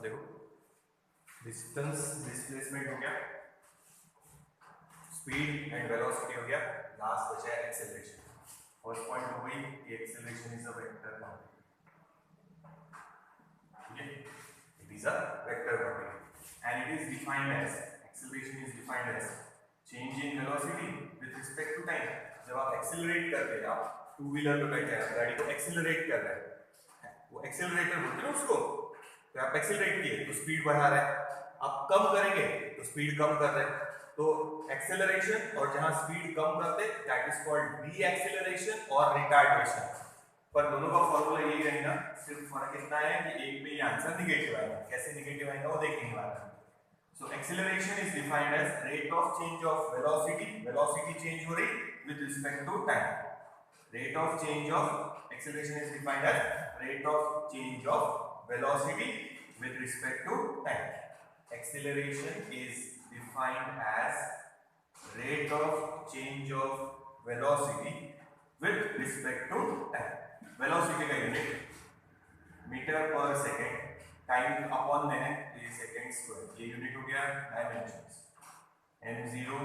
देखो distance displacement हो गया, स्पीड एंड वेलोसिटी हो गया, लास्ट बचा है एक्सेलरेशन। फर्स्ट पॉइंट हो गई कि acceleration is a vector quantity, ठीक है, it is a vector quantity and it is defined as, acceleration is defined as change in velocity with respect to time. जब आप एक्सेलरेट करते हैं, आप टू व्हीलर पे बैठे हैं, गाड़ी को एक्सेलरेट कर रहे हैं, वो एक्सेलरेटर बोलते हैं उसको, तो आप एक्सेलरेट किए तो स्पीड बढ़ा रहे हैं, आप कम करेंगे तो स्पीड कम कर रहे हैं, तो एक्सेलरेशन और जहां स्पीड कम करते that is called D acceleration और रिटार्डेशन। पर दोनों का फॉर्मूला यही रहेगा, सिर्फ फर्क इतना है कि एक में ये आंसर निगेटिव आएगा, कैसे निगेटिव आएगा वो देखेंगे बाद में। So acceleration is defined as rate of change of velocity, velocity change हो रही with respect to time. Rate of change of acceleration is defined as rate of change of velocity with respect to time. Acceleration is defined as rate of change of velocity with respect to time. Velocity का unit metre पर second, time upon में है तो ये second square, ये unit हो गया dimensions m0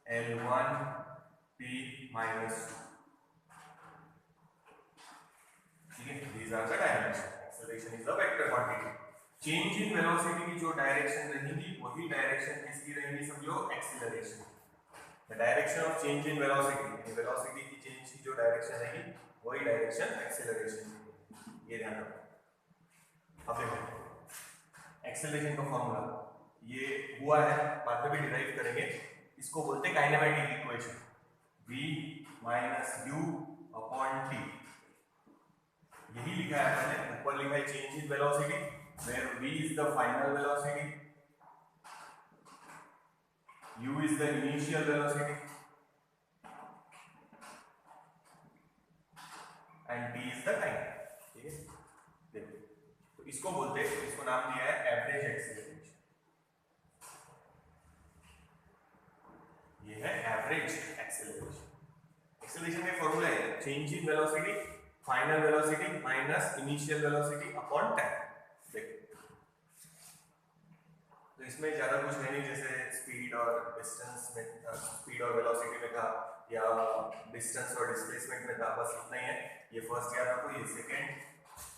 l1 p minus 2, ठीक है, these are the dimensions. Acceleration is a vector quantity. Change in velocity की जो डायरेक्शन रहेगी वही डायरेक्शन किसकी रहेगी, समझो acceleration. The direction of change in velocity, velocity की चेंज की जो डायरेक्शन रहेगी वही डायरेक्शन एक्सेलरेशन की, ये ध्यान रखो। अब देखो एक्सेलरेशन का फॉर्मूला ये हुआ है, बाद में भी डिराइव करेंगे, इसको बोलते हैं kinematic equation, v minus u upon t। यही लिखा है मैंने, ऊपर लिखा है change in velocity where v is the final velocity, u is the initial velocity and t is the time, ठीक है। देखो तो इसको बोलते हैं, इसको नाम दिया है एवरेज एक्सेलरेशन, ये है एवरेज एक्सेलरेशन। एक्सेलरेशन में फॉर्मूला है change in velocity final velocity minus initial velocity upon time. देखो तो इसमें ज्यादा कुछ है नहीं, जैसे स्पीड और डिस्टेंस में, स्पीड और वेलोसिटी में था या डिस्टेंस और डिस्प्लेसमेंट में था, बस इतना ही है। ये फर्स्ट याद रखो, ये सेकंड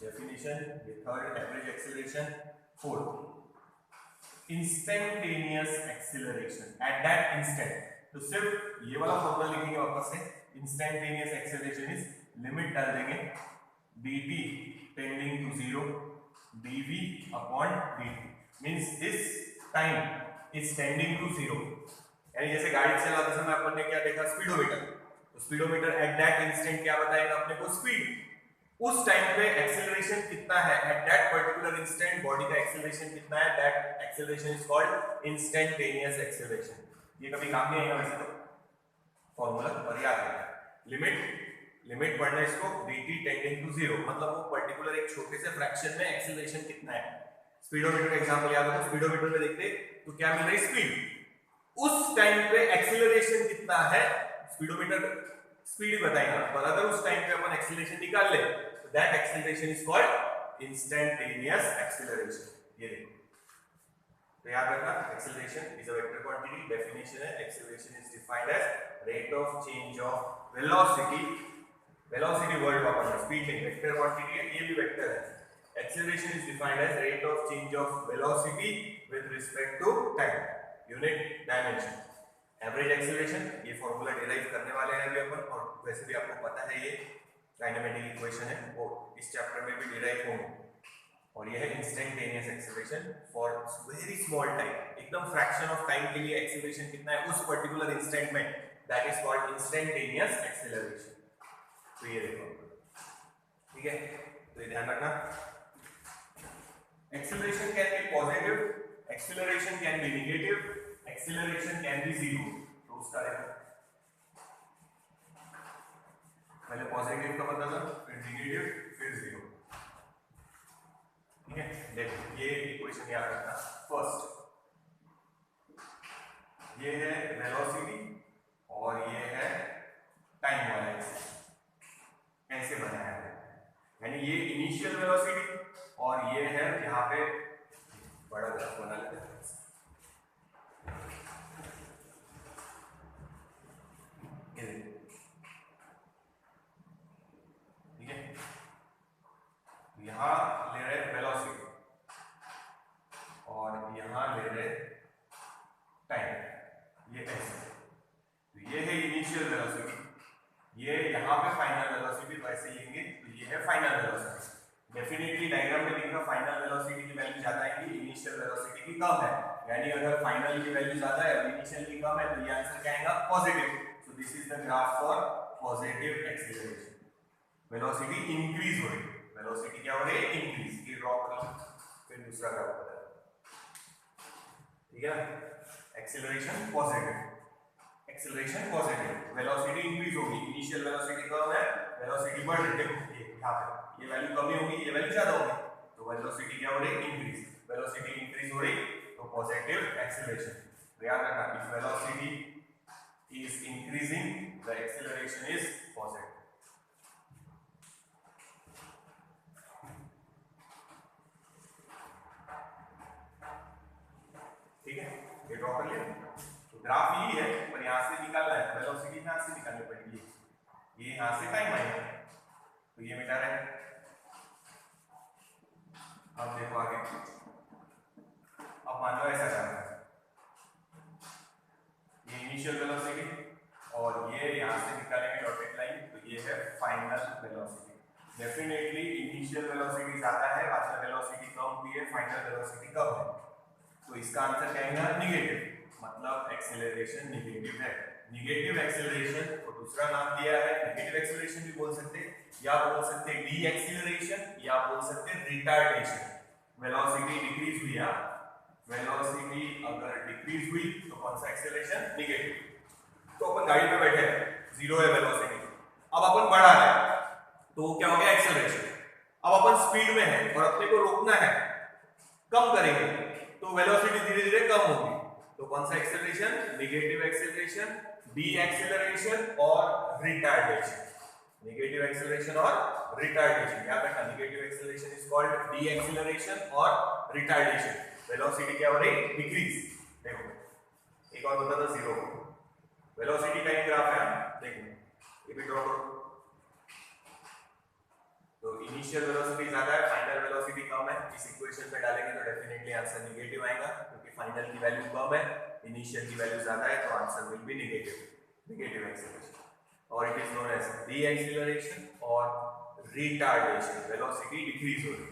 डेफिनेशन, ये third average acceleration, fourth instantaneous acceleration at that instant. तो सिर्फ ये वाला फॉर्मूला लिखेंगे वापस से, इंस्टेंटेनियस एक्सेलरेशन इज, लिमिट डाल देंगे dt tending to 0 dv upon dt, means this time is tending to 0। यानी जैसे गाड़ी चलाते समय अपन ने क्या देखा, स्पीडोमीटर, तो स्पीडोमीटर एट दैट इंस्टेंट क्या बताएगा अपने को, स्पीड। उस टाइम पे एक्सेलरेशन कितना है at that particular instant, body का एक्सेलरेशन कितना है, that acceleration is called instantaneous acceleration. ये कभी काम नहीं आएगा वैसे तो फॉर्मूला, पर याद रखना लिमिट पढ़ना इसको, dt टेंडिंग टू 0 मतलब वो पर्टिकुलर एक छोटे से फ्रैक्शन में एक्सेलरेशन कितना है। स्पीडोमीटर का एग्जांपल याद रखो, स्पीडोमीटर में देखते तो क्या मिल रही है, स्पीड। उस टाइम पे एक्सेलरेशन कितना है, स्पीडोमीटर स्पीड बताएगा, पर अगर उस टाइम पे अपन एक्सेलरेशन निकाल ले तो that acceleration is called instantaneous acceleration. ये देखो तो याद रखना, acceleration is a vector quantity, definition है acceleration is defined as rate of change of velocity, velocity word वापस, स्पीड नहीं, वेक्टर क्वांटिटी है, ये भी वेक्टर है। Acceleration is defined as rate of change of velocity with respect to time, unit dimension. Average acceleration, ये formula derive करने वाले हैं अभी अपन, और वैसे भी आपको पता है ये काइनेमेटिक इक्वेशन है, वो इस चैप्टर में भी डिराइव होंगे। और ये है instantaneous acceleration for very small time, एकदम फ्रैक्शन ऑफ टाइम के लिए एक्सेलरेशन कितना है उस पर्टिकुलर इंस्टेंट में, that is called instantaneous acceleration. तो ये देखो, ठीक है, तो ये ध्यान रखना। Acceleration can be positive, acceleration can be negative, acceleration can be zero. तो उसका देखो, पहले पॉजिटिव का पता था, फिर नेगेटिव, फिर जीरो, ठीक है। देखो ये इक्वेशन याद रखना, फर्स्ट ये है वेलोसिटी और ये है टाइम वाला एक्सेस, कैसे बनाया है, यानी ये इनिशियल वेलोसिटी और ये है यहाँ पे बड़ा ग्राफ बना लेते हैं। ठीक है, यहाँ ले रहे वेलोसिटी और यहाँ ले रहे टाइम, ये ऐसे। तो ये है इनिशियल वेलोसिटी, ये यहाँ पे फाइनल वेलोसिटी, वैसे लेंगे तो ये है फाइनल वेलोसिटी। डेफिनेटली डायग्राम में लिखा फाइनल वेलोसिटी की वैल्यू ज्यादा आएगी, इनिशियल वेलोसिटी की कम है, यानी अगर फाइनल की वैल्यू ज्यादा है और इनिशियल की कम है तो ये आंसर क्या आएगा? Positive. So this is the graph for positive acceleration. Velocity increase हो रही है, वेलोसिटी क्या हो रही है? इंक्रीज। ये ड्रॉ कर लो, फिर दूसरा ग्राफ बता, ठीक है? Acceleration positive, acceleration positive, velocity increase होगी, इनिशियल वेलोसिटी कम है, वेलोसिटी बढ़ रही है। ये यहाँ पे ये वैल्यू कमी होगी, ये वैल्यू ज्यादा होगी, तो वेलोसिटी क्या हो रही है? इंक्रीज। वेलोसिटी इंक्रीज हो रही तो पॉजिटिव एक्सीलरेशन। याद रखना, if velocity is increasing the acceleration is positive. ठीक है, ये ड्रॉ कर लिया। तो ग्राफ यही है, पर यहां से निकालना है, वेलोसिटी यहां से निकालनी पड़ेगी, ये यहां से टाइम आएगा, तो ये मिटा रहे हैं। अब देखो आगे, अब मान लो ऐसा करना है, ये इनिशियल वेलोसिटी और ये यहां से निकालेंगे डॉटेड लाइन, तो ये है final velocity. Definitely initial velocity ज्यादा है, फाइनल वेलोसिटी कम हुई है, फाइनल वेलोसिटी कम है, तो इसका आंसर क्या आएगा? निगेटिव, मतलब एक्सेलरेशन निगेटिव है। निगेटिव एक्सेलरेशन को दूसरा नाम दिया है, नेगेटिव एक्सेलरेशन भी बोल सकते हैं, या बोल सकते हैं डी एक्सेलरेशन, या बोल सकते हैं रिटार्डेशन। वेलोसिटी डिक्रीज हुई है, वेलोसिटी अगर डिक्रीज हुई तो कौन सा एक्सेलरेशन? निगेटिव। तो अपन गाड़ी पे बैठे हैं, जीरो है वेलोसिटी, अब अपन बढ़ा है तो क्या हो गया? एक्सेलरेशन। अब अपन स्पीड में है और अपने को रोकना है, कम करेंगे तो वेलोसिटी धीरे धीरे कम होगी, तो कौन सा acceleration? Negative acceleration, D acceleration और रिटार्डेशन। नेगेटिव एक्सेलरेशन और रिटार्डेशन, याद रखना, negative acceleration is called D acceleration और रिटार्डेशन। वेलोसिटी क्या हो रही? डिक्रीज। देखो एक और बता दो, जीरो वेलोसिटी का ग्राफ है, देखो ये भी ड्रॉ करो। तो इनिशियल वेलोसिटी ज्यादा है, फाइनल वेलोसिटी कम है, इस इक्वेशन पे डालेंगे तो डेफिनेटली आंसर निगेटिव आएगा, क्योंकि फाइनल की वैल्यू कम है, इनिशियल की वैल्यू ज्यादा है, तो answer will be negative, negative acceleration. और it is known as deacceleration और रिटार्डेशन, वेलोसिटी डिक्रीज हो रही है।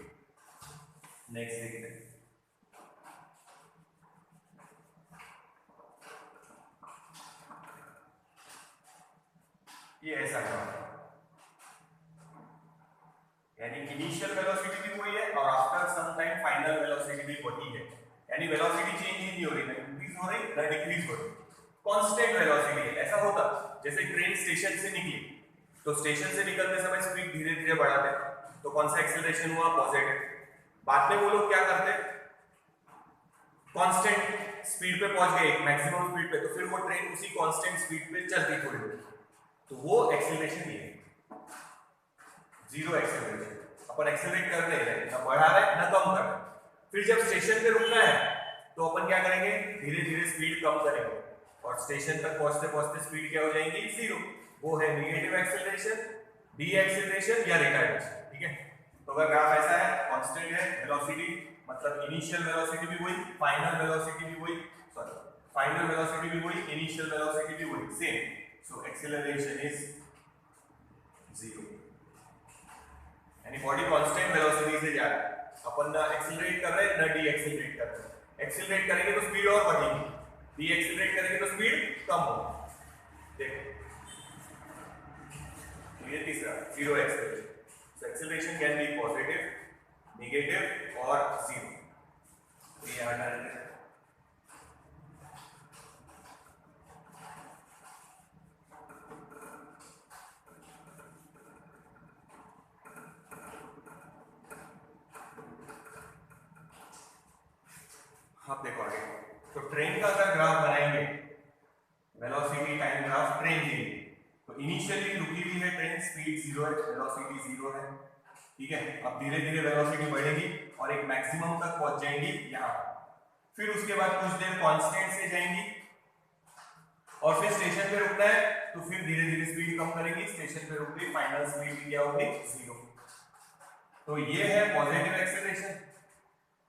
नेक्स्ट देखते हैं, ये ऐसा है, यानी इनिशियल वेलोसिटी भी वही है और after some time final velocity भी वही है, यानी वेलोसिटी चेंज ही नहीं हो रही, ना इंक्रीज हो रही ना डिक्रीज हो रही, कांस्टेंट वेलोसिटी है। ऐसा होता जैसे ट्रेन स्टेशन से निकली तो स्टेशन से निकलते समय स्पीड धीरे धीरे बढ़ाते, तो कौन सा एक्सेलरेशन हुआ? पॉजिटिव। बाद में वो लोग क्या करते? कांस्टेंट स्पीड पे पहुंच गए, मैक्सिमम स्पीड पे, तो फिर वो ट्रेन उसी कांस्टेंट स्पीड पे चलती थोड़ी देर, तो वो एक्सेलरेशन ही है, जीरो एक्सेलरेशन। अपन एक्सेलरेट कर रहे हैं, ना बढ़ा रहे ना कम कर रहे। फिर जब स्टेशन पे रुकना है तो अपन क्या करेंगे? धीरे धीरे स्पीड कम करेंगे और स्टेशन तक पहुंचते पहुंचते स्पीड क्या हो जाएगी? जीरो। वो है नेगेटिव एक्सेलरेशन, डी एक्सेलरेशन या रिटार्डेशन। ठीक है, तो अगर ग्राफ ऐसा है, कांस्टेंट है वेलोसिटी, मतलब इनिशियल वेलोसिटी भी वही, फाइनल वेलोसिटी भी वही, सॉरी फाइनल वेलोसिटी भी वही, इनिशियल वेलोसिटी भी वही, same, so acceleration is zero, यानी बॉडी कांस्टेंट वेलोसिटी से जा रहा है। अपन ना एक्सेलरेट कर रहे हैं ना डी एक्सेलरेट कर रहे हैं। एक्सेलरेट करेंगे तो स्पीड और बढ़ेगी, डी एक्सेलरेट करेंगे तो स्पीड कम होगी। देखो ये तीसरा, zero acceleration. So acceleration can be positive, negative और जीरो। तो ये हटा देते हैं। आप देखो आगे, तो ट्रेन का अगर ग्राफ बनाएंगे, वेलोसिटी टाइम ग्राफ ट्रेन की, तो इनिशियली रुकी हुई है ट्रेन, स्पीड जीरो है, वेलोसिटी जीरो है, ठीक है। अब धीरे धीरे वेलोसिटी बढ़ेगी और एक मैक्सिमम तक पहुंच जाएंगी यहाँ, फिर उसके बाद कुछ देर कांस्टेंट से जाएंगी और फिर स्टेशन पे रुकना है तो फिर धीरे धीरे स्पीड कम करेगी, स्टेशन पे रुक गई, फाइनल स्पीड क्या होगी 0। तो ये है पॉजिटिव एक्सेलरेशन,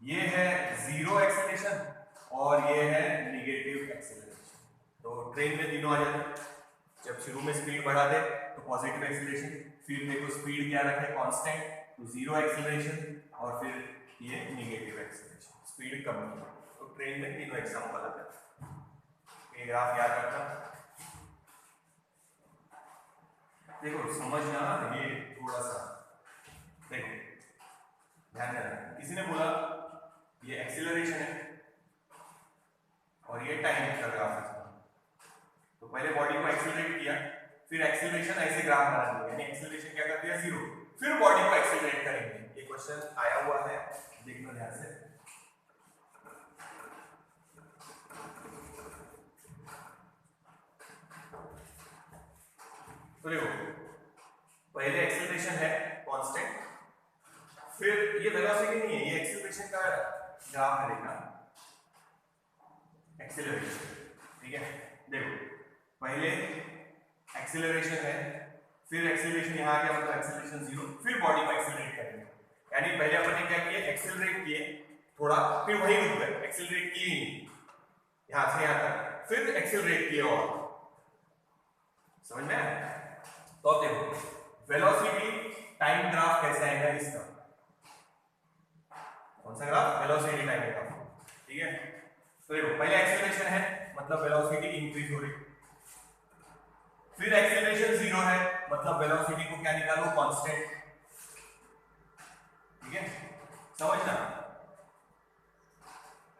ये है जीरो एक्सेलरेशन और ये है नेगेटिव एक्सेलरेशन। तो ट्रेन में तीनों आ जाते हैं। जब शुरू में स्पीड बढ़ा दे तो पॉजिटिव एक्सेलरेशन, फिर देखो स्पीड क्या रखे कांस्टेंट तो जीरो एक्सेलरेशन और फिर ये नेगेटिव एक्सेलरेशन, स्पीड कम नहीं। तो ट्रेन में तीनों एग्जांपल आते हैं। ये ग्राफ याद रखना, देखो समझना ये थोड़ा सा, देखो ध्यान देना। किसी ने बोला ये एक्सेलरेशन है और ये टाइम का ग्राफ है, तो पहले बॉडी को एक्सेलरेट किया, फिर एक्सेलरेशन ऐसे ग्राफ बना दिया, यानी एक्सेलरेशन क्या कर दिया 0, फिर बॉडी को एक्सेलरेट करेंगे। ये क्वेश्चन आया हुआ है, देखना ध्यान से। तो देखो पहले एक्सेलरेशन है कांस्टेंट, फिर ये वेलोसिटी नहीं है, ये एक्सेलरेशन का ग्राफ है, देखना एक्सेलरेशन, ठीक है। देखो पहले एक्सेलरेशन है, फिर एक्सेलरेशन यहाँ आ गया मतलब एक्सेलरेशन 0, फिर बॉडी को एक्सेलरेट करेंगे। यानी पहले अपन ने क्या किया, एक्सेलरेट किए थोड़ा, फिर वहीं रुक गए, एक्सेलरेट किए ही यहाँ से यहाँ तक, फिर एक्सेलरेट किए और, समझ में आया? तो अब देखो वेलोसिटी टाइम ग्राफ कैसा आएगा इसका, कौन सा ग्राफ, वेलोसिटी टाइम ग्राफ, ठीक है। तो देखो पहले एक्सेलरेशन है मतलब वेलोसिटी इंक्रीज हो रही, फिर एक्सेलरेशन 0 है मतलब वेलोसिटी को क्या निकालो कांस्टेंट, ठीक है, समझना।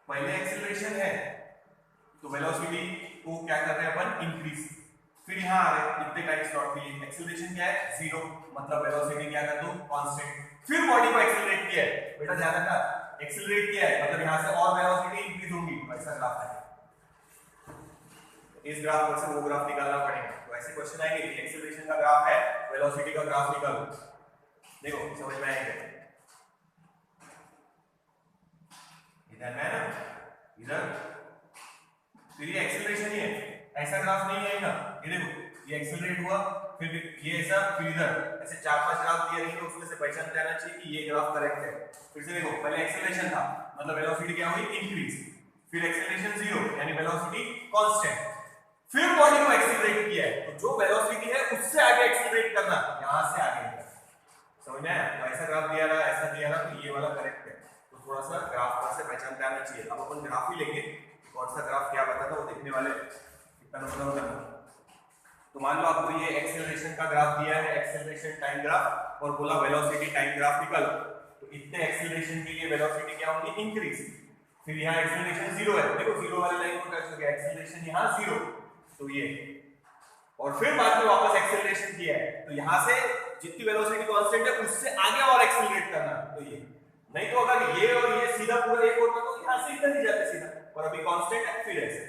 पहले एक्सेलरेशन है तो वेलोसिटी को क्या कर रहे हैं अपन इंक्रीज, फिर यहां आ गए इतने टाइम स्लॉट के लिए, एक्सेलरेशन क्या है 0 मतलब वेलोसिटी क्या कर दो कांस्टेंट, फिर बॉडी को एक्सेलरेट किया है, बेटा ध्यान रखना एक्सेलरेट किया है मतलब यहां से और वेलोसिटी इंक्रीज होगी, ऐसा ग्राफ है। इस ग्राफ पर से वो ग्राफ निकालना पड़ेगा, तो ऐसे क्वेश्चन आएंगे कि एक्सेलरेशन का ग्राफ है, वेलोसिटी का ग्राफ निकालो, देखो समझ में आएगा। इधर है ना, इधर फिर ये एक्सेलरेशन ही है, ऐसा ग्राफ नहीं आएगा, ये देखो ये एक्सेलरेट हुआ, फिर ये ऐसा, फिर इधर, ऐसे 4-5 ग्राफ दिए रहेंगे, उसमें से पहचान जाना चाहिए कि ये ग्राफ करेक्ट है। फिर से देखो पहले एक्सेलरेशन था मतलब वेलोसिटी क्या हुई इंक्रीज, फिर एक्सेलरेशन 0 यानी वेलोसिटी कांस्टेंट, फिर बॉडी को एक्सेलरेट किया है, तो जो वेलोसिटी है उससे आगे एक्सेलरेट करना, यहां से आगे, समझ में आया? तो ऐसा ग्राफ दिया रहा, ऐसा दिया रहा, तो ये वाला करेक्ट है। तो थोड़ा सा ग्राफ पर से पहचान जाना चाहिए। अब अपन ग्राफ ही लेंगे, कौन सा ग्राफ क्या बताता है वो देखने वाले कितना मतलब करना। तो मान लो आपको ये एक्सेलरेशन का ग्राफ दिया है, एक्सेलरेशन टाइम ग्राफ, और बोला वेलोसिटी टाइम ग्राफ निकालो, तो इतने एक्सेलरेशन के लिए वेलोसिटी क्या होगी इंक्रीज, फिर यहाँ एक्सेलरेशन 0 है, देखो 0 वाली लाइन को टच हो गया, एक्सेलरेशन यहाँ 0, तो ये, और फिर बाद में वापस एक्सेलरेशन किया है, तो यहां से जितनी वेलोसिटी कांस्टेंट है उससे आगे और एक्सेलरेट करना, तो ये, नहीं तो अगर ये और ये सीधा पूरा एक होता तो यहां से इधर ही जाते सीधा, और अभी कांस्टेंट है फिर ऐसे,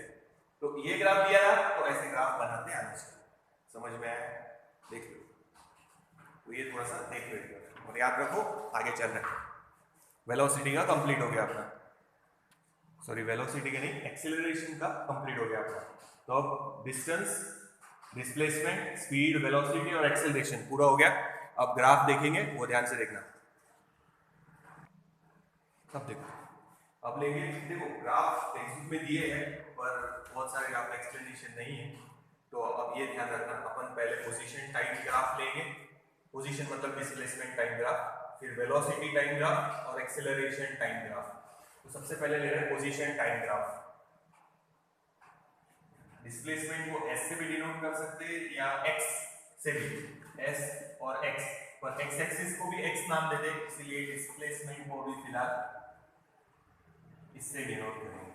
तो ये ग्राफ दिया था तो ऐसे ग्राफ बनाते आना चाहिए, समझ में आया? देख लो, तो ये थोड़ा सा देख लो और याद रखो, आगे चल रहे हैं। वेलोसिटी का कंप्लीट हो गया अपना, सॉरी वेलोसिटी का नहीं, एक्सेलरेशन का कंप्लीट हो गया अपना। तो अब डिस्टेंस, डिस्प्लेसमेंट, स्पीड, वेलोसिटी और एक्सेलरेशन पूरा हो गया। अब ग्राफ देखेंगे, वो ध्यान से देखना। अब देखो, अब लेंगे, देखो ग्राफ टेक्स्ट में दिए हैं पर बहुत सारे ग्राफ एक्सप्लेनेशन नहीं है, तो अब ये ध्यान रखना, अपन पहले पोजीशन टाइम ग्राफ लेंगे, पोजीशन मतलब डिस्प्लेसमेंट टाइम ग्राफ, फिर वेलोसिटी टाइम ग्राफ और एक्सेलरेशन टाइम ग्राफ। तो सबसे पहले ले रहे हैं पोजीशन टाइम ग्राफ। डिस्प्लेसमेंट को s से भी डिनोट कर सकते हैं या x से भी, s और x, पर x एक्सिस को भी x नाम देते हैं, इसलिए डिस्प्लेसमेंट को भी फिलहाल इससे डिनोट करेंगे।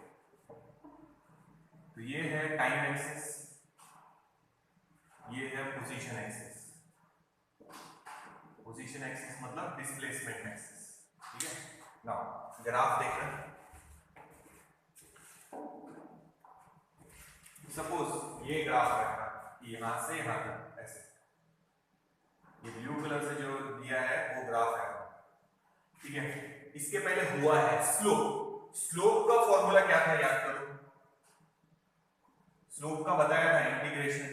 तो ये है टाइम एक्सिस, ये है पोजीशन एक्सिस, पोजीशन एक्सिस मतलब डिस्प्लेसमेंट एक्सिस, ठीक है। नाउ ग्राफ देखना, सपोज ये ग्राफ रखा यहां से यहां तक ऐसे, ये ब्लू कलर से जो दिया है वो ग्राफ है, ठीक है। इसके पहले हुआ है स्लोप। स्लोप का फॉर्मूला क्या था याद करो। स्लोप का बताया था इंटीग्रेशन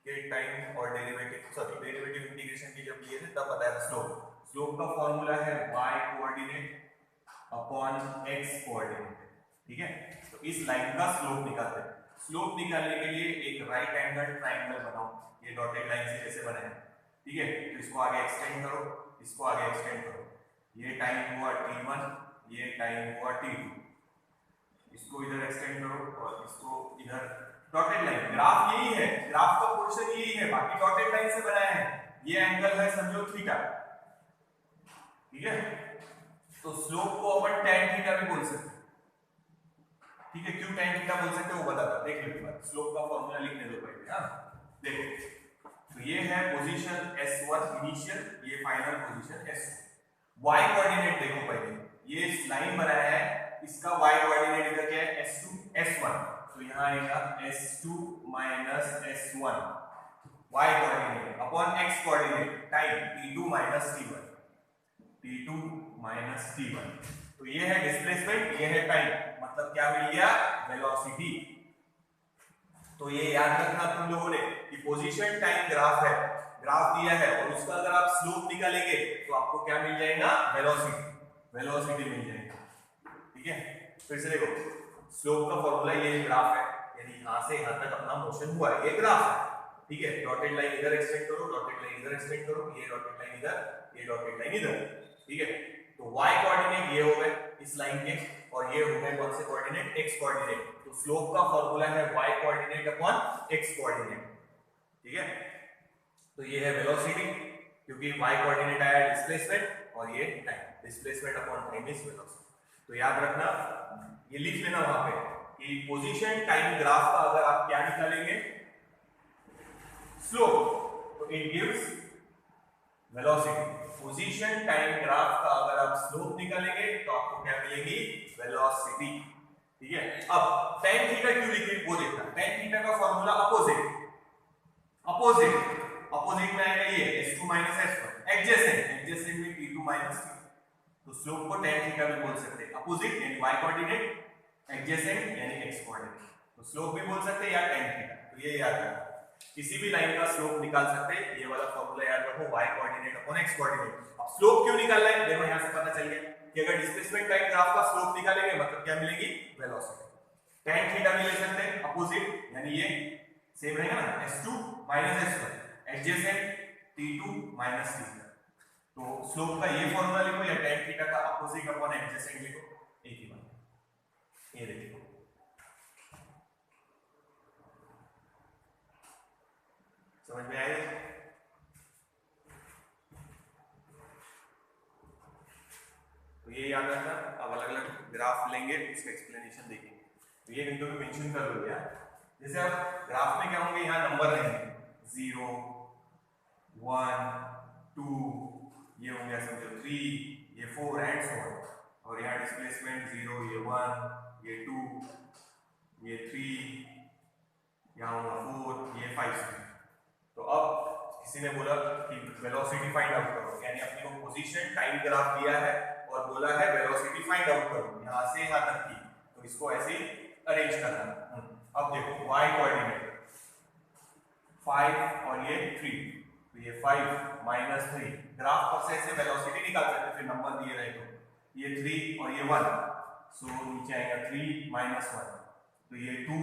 के टाइम और डेरिवेटिव इंटीग्रेशन के जब लिए थे तब बताया था स्लोप। स्लोप का फॉर्मूला है y coordinate upon x coordinate. ठीक है, तो इस लाइन का स्लोप निकालते हैं। स्लोप निकालने के लिए एक राइट एंगल ट्राइंगल बनाओ, ये डॉटेड लाइन से कैसे बनाए। ठीक है, तो इसको आगे एक्सटेंड करो, इसको आगे एक्सटेंड करो। ये टाइम हुआ t1, ये टाइम हुआ t2। इसको इधर एक्सटेंड करो और इसको इधर। डॉटेड लाइन ग्राफ यही है, ग्राफ का पोर्शन यही है, बाकी डॉटेड लाइन से बनाया है। ये एंगल है समझो थीटा। ठीक है, तो स्लोप को अपन tan थीटा भी बोल सकते हैं। ठीक है, क्यों tan थीटा बोल सकते हो वो बताता, देख लो। स्लोप का फॉर्मूला लिखने दो पहले। हां देखो, तो ये है पोजीशन S1 इनिशियल, ये final position S2। y coordinate देखो पहले, ये लाइन बनाया है, इसका y कोऑर्डिनेट इधर क्या है S2 S1, तो यहां आएगा S2 minus S1 y coordinate upon x coordinate time t2 minus t1, t2 minus t1। तो ये है डिस्प्लेसमेंट, ये है टाइम, मतलब क्या मिल गया वेलोसिटी। तो ये याद रखना तुम लोगों ने कि पोजीशन टाइम ग्राफ है, ग्राफ दिया है और उसका अगर आप स्लोप निकालेंगे तो आपको क्या मिल जाएगा वेलोसिटी, वेलोसिटी मिल जाएगा। ठीक है, फिर से देखो, स्लोप का फॉर्मूला ये ग्राफ है, यानी यहां से यहां तक अपना मोशन हुआ है, ये ग्राफ है। ठीक है, डॉटेड लाइन इधर एक्सटेंड करो, डॉटेड लाइन इधर एक्सटेंड करो, ये डॉटेड लाइन इधर, ये डॉटेड लाइन इधर। ठीक है, तो y कोऑर्डिनेट ये हो गए इस लाइन के, और ये हो गए कौन से कोऑर्डिनेट x कोऑर्डिनेट। तो स्लोप का फॉर्मूला है y coordinate upon x coordinate. ठीक है, तो ये है वेलोसिटी, क्योंकि y कोऑर्डिनेट आया डिस्प्लेसमेंट और ये time, displacement upon time is velocity. तो याद रखना, ये लिख लेना वहां पे कि पोजीशन टाइम ग्राफ का अगर आप क्या निकालेंगे स्लोप, तो it gives velocity. Position time graph का अगर आप स्लोप निकालेंगे तो आपको क्या मिलेगी वेलोसिटी। ठीक है, अब tan थीटा क्यों लिखे वो देखना। tan थीटा का फॉर्मूला अपोजिट, अपोजिट अपोजिट में आएगा ये S2 minus S1, adjacent adjacent में T2 माइनस T। तो स्लोप को tan थीटा भी बोल सकते हैं, अपोजिट यानी y कोऑर्डिनेट, एडजेसेंट यानी x कोऑर्डिनेट। तो स्लोप भी बोल सकते हैं या tan थीटा। तो ये याद रखना, किसी भी लाइन का स्लोप निकाल सकते हैं, ये वाला फॉर्मूला याद रखो y coordinate upon x coordinate. अब स्लोप क्यों निकालना है देखो, यहां से पता चल गया कि अगर डिस्प्लेसमेंट टाइम ग्राफ का स्लोप निकालेंगे मतलब क्या मिलेगी वेलोसिटी। tan थीटा भी ले सकते हैं अपोजिट, यानी ये सेम रहेगा ना S2 minus S1, adjacent T2 minus T। तो स्लोप का ये फॉर्मूला लिखो या tan थीटा का अपोजिट अपॉन एडजेसेंट लिखो, एक ही बात। ये देखो समझ में आया। तो ये याद रखना, अब अलग अलग ग्राफ लेंगे उसका एक्सप्लेनेशन देखेंगे। तो ये बिंदु भी मेंशन कर लो यार। जैसे अब ग्राफ में क्या होंगे, यहाँ नंबर रहेंगे 0 1 2, ये होंगे समझो 3, ये 4 एंड सो ऑन। और यहाँ डिस्प्लेसमेंट 0, ये 1, ये 2, ये 3, यहाँ होगा 4, ये 5। तो अब किसी ने बोला कि वेलोसिटी फाइंड आउट करो, यानी अपने को पोजीशन टाइम ग्राफ दिया है और बोला है वेलोसिटी फाइंड आउट करो यहां से यहां तक की, तो इसको ऐसे अरेंज करना। अब देखो y कोऑर्डिनेट 5 और ये 3, तो ये 5 माइनस 3, ग्राफ पर से ऐसे वेलोसिटी निकाल सकते, फिर नंबर दिए रहे तो ये 3 और ये 1, सो नीचे आएगा 3 माइनस 1, तो ये 2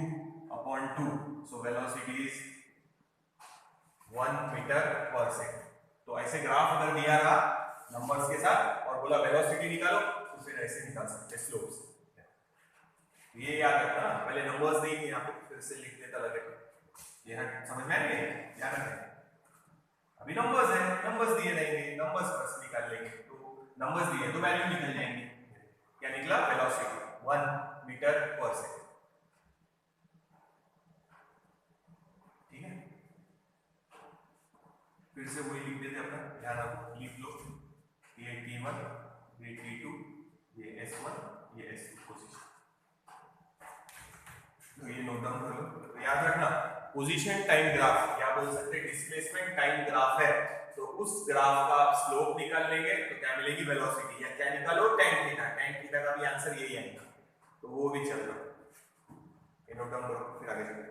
upon 2, so velocity is 1 metre per second. तो ऐसे ग्राफ अगर दिया रहा नंबर्स के साथ और बोला वेलोसिटी निकालो, तो फिर ऐसे निकाल सकते स्लोप से। ये याद रखना, पहले नंबर्स देंगे यहाँ पे फिर से लिख देता लगे, ये समझ में आएंगे, ध्यान रखें। अभी नंबर्स है, नंबर्स दिए रहेंगे, नंबर्स बस निकाल लेंगे, तो नंबर्स दिए तो वैल्यू निकल जाएंगे। क्या निकला वेलोसिटी 1 मीटर पर सेकंड। ठीक है, फिर से वही लिख देते अपना, ध्यान रखो, लिख लो ये T1, ये T2, ये S1, ये S2 पोजीशन। तो ये नोट डाउन कर लो। तो याद रखना पोजीशन टाइम ग्राफ या बोल सकते डिस्प्लेसमेंट टाइम ग्राफ है, तो उस ग्राफ का आप स्लोप निकाल लेंगे तो क्या मिलेगी, वेलोसिटी, या क्या निकालो, tan थीटा। tan थीटा का भी आंसर यही आएगा, तो वो भी चल रहा है, ये नोट डाउन करो फिर आगे चलते।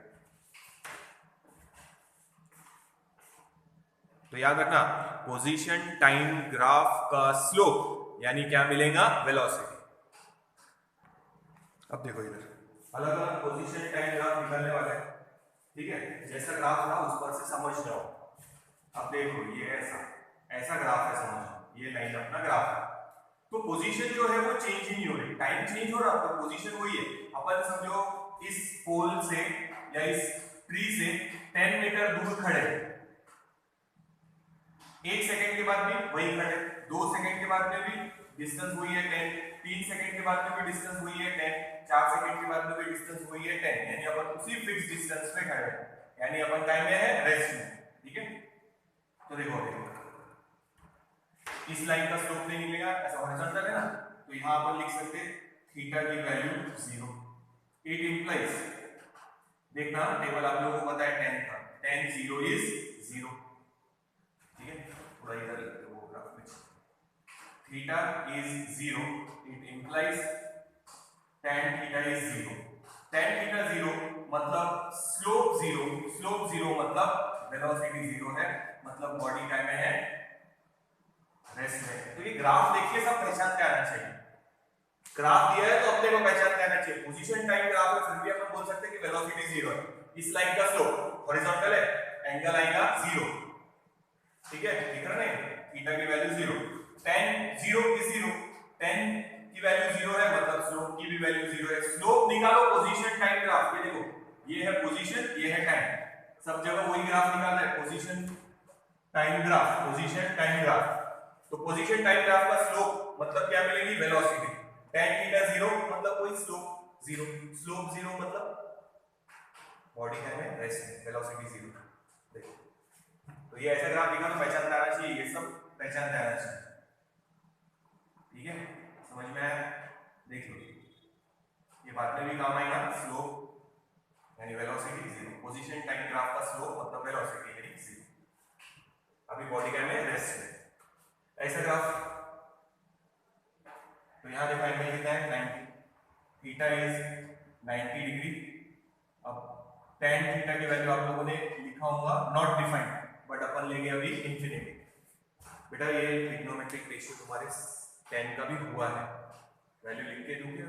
तो याद रखना, पोजीशन टाइम ग्राफ का स्लोप यानी क्या मिलेगा, वेलोसिटी। अब देखो इधर अलग अलग पोजीशन टाइम ग्राफ निकालने वाले हैं, ठीक है, जैसा ग्राफ था उस पर से समझ जाओ। अब देखो ये ऐसा ग्राफ है, समझो ये लाइन अपना ग्राफ है, तो पोजीशन जो है वो चेंज ही नहीं हो रही, टाइम चेंज हो रहा है, पोजीशन वही है। अपन समझो इस पोल से या इस ट्री से 10 मीटर दूर खड़े, 1 सेकंड के बाद भी वही खड़े, 2 सेकंड के बाद में भी डिस्टेंस वही है 10, 3 सेकंड के बाद में भी डिस्टेंस वही है 10, 4 सेकंड के बाद में भी डिस्टेंस वही है 10, यानी अपन उसी फिक्स डिस्टेंस पे खड़े हैं, यानी अपन टाइम में है, रेस्ट में, ठीक है। तो देखो इस लाइन का स्लोप नहीं निकलेगा, ऐसा हॉरिजॉन्टल है ना, तो यहां अपन लिख सकते थीटा की वैल्यू 0। इट इंप्लाइज, देखना टेबल आप लोगों को पता है 10 का, tan 0 इज 0, ठीक है, थोड़ा इधर वो ग्राफ में theta is 0, it implies tan theta is 0। tan theta 0 मतलब स्लोप 0, स्लोप 0 मतलब वेलोसिटी 0 है, मतलब बॉडी टाइम में है, रेस्ट में। तो ये ग्राफ देखिए सब पहचानते आना चाहिए, ग्राफ दिया है तो अपने को पहचानते आना चाहिए। पोजीशन टाइम ग्राफ है, फिर भी अपन बोल सकते हैं कि वेलोसिटी 0 है। इस लाइन का स्लोप हॉरिजॉन्टल है, एंगल आएगा 0, ठीक है, दिख रहा है, थीटा की वैल्यू 0, tan 0 is 0, tan की वैल्यू 0 है, मतलब स्लोप की भी वैल्यू 0 है। स्लोप निकालो पोजीशन टाइम ग्राफ, ये देखो ये है पोजीशन, ये है टाइम, सब जगह वही ग्राफ निकालना है, position time graph, position time graph. तो पोजीशन टाइम ग्राफ का स्लोप मतलब क्या मिलेगी, वेलोसिटी। tan थीटा 0 मतलब कोई स्लोप 0, स्लोप 0 मतलब बॉडी टाइम है, रेस्ट में, वेलोसिटी 0। देखो तो ये ऐसा ग्राफ दिखा तो पहचानता आना चाहिए, ये सब पहचानता आना चाहिए, ठीक है, समझ में आया। देख लो ये बाद में भी काम आएगा, स्लोप यानी वेलोसिटी 0, पोजीशन टाइम ग्राफ का स्लोप मतलब वेलोसिटी यानी 0। अभी बॉडी टाइम है, रेस्ट में, ऐसा ग्राफ। तो यहां देखो एंगल कितना है, 90, थीटा इज 90 डिग्री। अब tan थीटा की वैल्यू आप लोगों ने लिखा होगा, नॉट डिफाइंड, बट अपन लेंगे अभी इंफिनिटी। बेटा ये ट्रिग्नोमेट्रिक रेशियो तुम्हारे tan का भी हुआ है, वैल्यू लिख के दूंगे,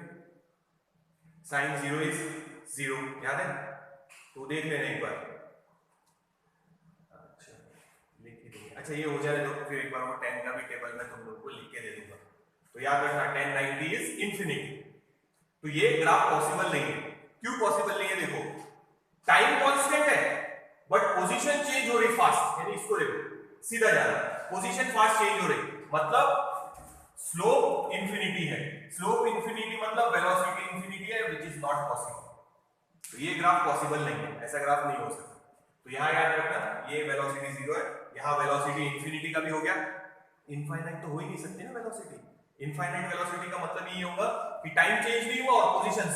sin 0 इज 0, याद है, तो देख लेना एक बार। अच्छा लिख के देंगे, अच्छा ये हो जाए तो फिर एक बार वो tan का भी टेबल में तुम लोगों को लिख के दे दूंगा। तो याद रखना tan 90 इज इंफिनिटी। तो ये ग्राफ पॉसिबल नहीं है, क्यों पॉसिबल नहीं है, देखो टाइम कांस्टेंट है बट पोजीशन चेंज हो रही फास्ट, यानी इसको देखो सीधा जा रहा है, पोजीशन फास्ट चेंज हो रही, मतलब स्लोप इंफिनिटी है, स्लोप इंफिनिटी मतलब वेलोसिटी इंफिनिटी है, व्हिच इज नॉट पॉसिबल। तो ये ग्राफ पॉसिबल नहीं है, ऐसा ग्राफ नहीं हो सकता। तो यहां याद रखना ये वेलोसिटी 0 है, यहां वेलोसिटी इंफिनिटी का भी हो गया, इनफाइनाइट तो हो ही नहीं सकती ना वेलोसिटी। इनफाइनाइट वेलोसिटी का मतलब ये होगा कि टाइम चेंज नहीं हुआ और पोजीशन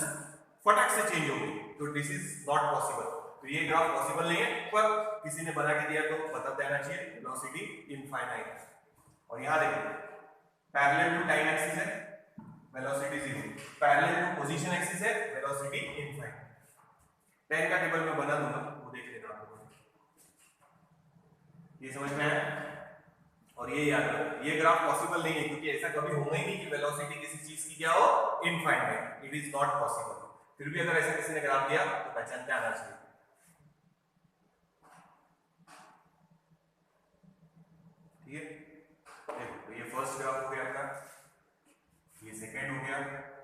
फटाक से चेंज हो गई, तो दिस इज नॉट पॉसिबल। तो ये ग्राफ पॉसिबल नहीं है, पर किसी ने बना के दिया तो बता देना चाहिए, वेलोसिटी इनफाइनाइट। और यहां देखो पैरेलल टू टाइम एक्सिस है, velocity 0, parallel to position axis है, वेलोसिटी इनफाइनाइट। tan का टेबल में बना दूंगा, वो देख लेना आप लोगों, ये समझ में आया। और ये याद रखो ये ग्राफ पॉसिबल नहीं है, क्योंकि ऐसा कभी होगा ही नहीं कि वेलोसिटी किसी चीज की क्या हो, infinite, it is not possible. फिर भी अगर ऐसा किसी ने ग्राफ दिया तो पहचानते आना चाहिए, ठीक है। देखो तो ये फर्स्ट ग्राफ हो गया अपना, ये सेकंड हो गया,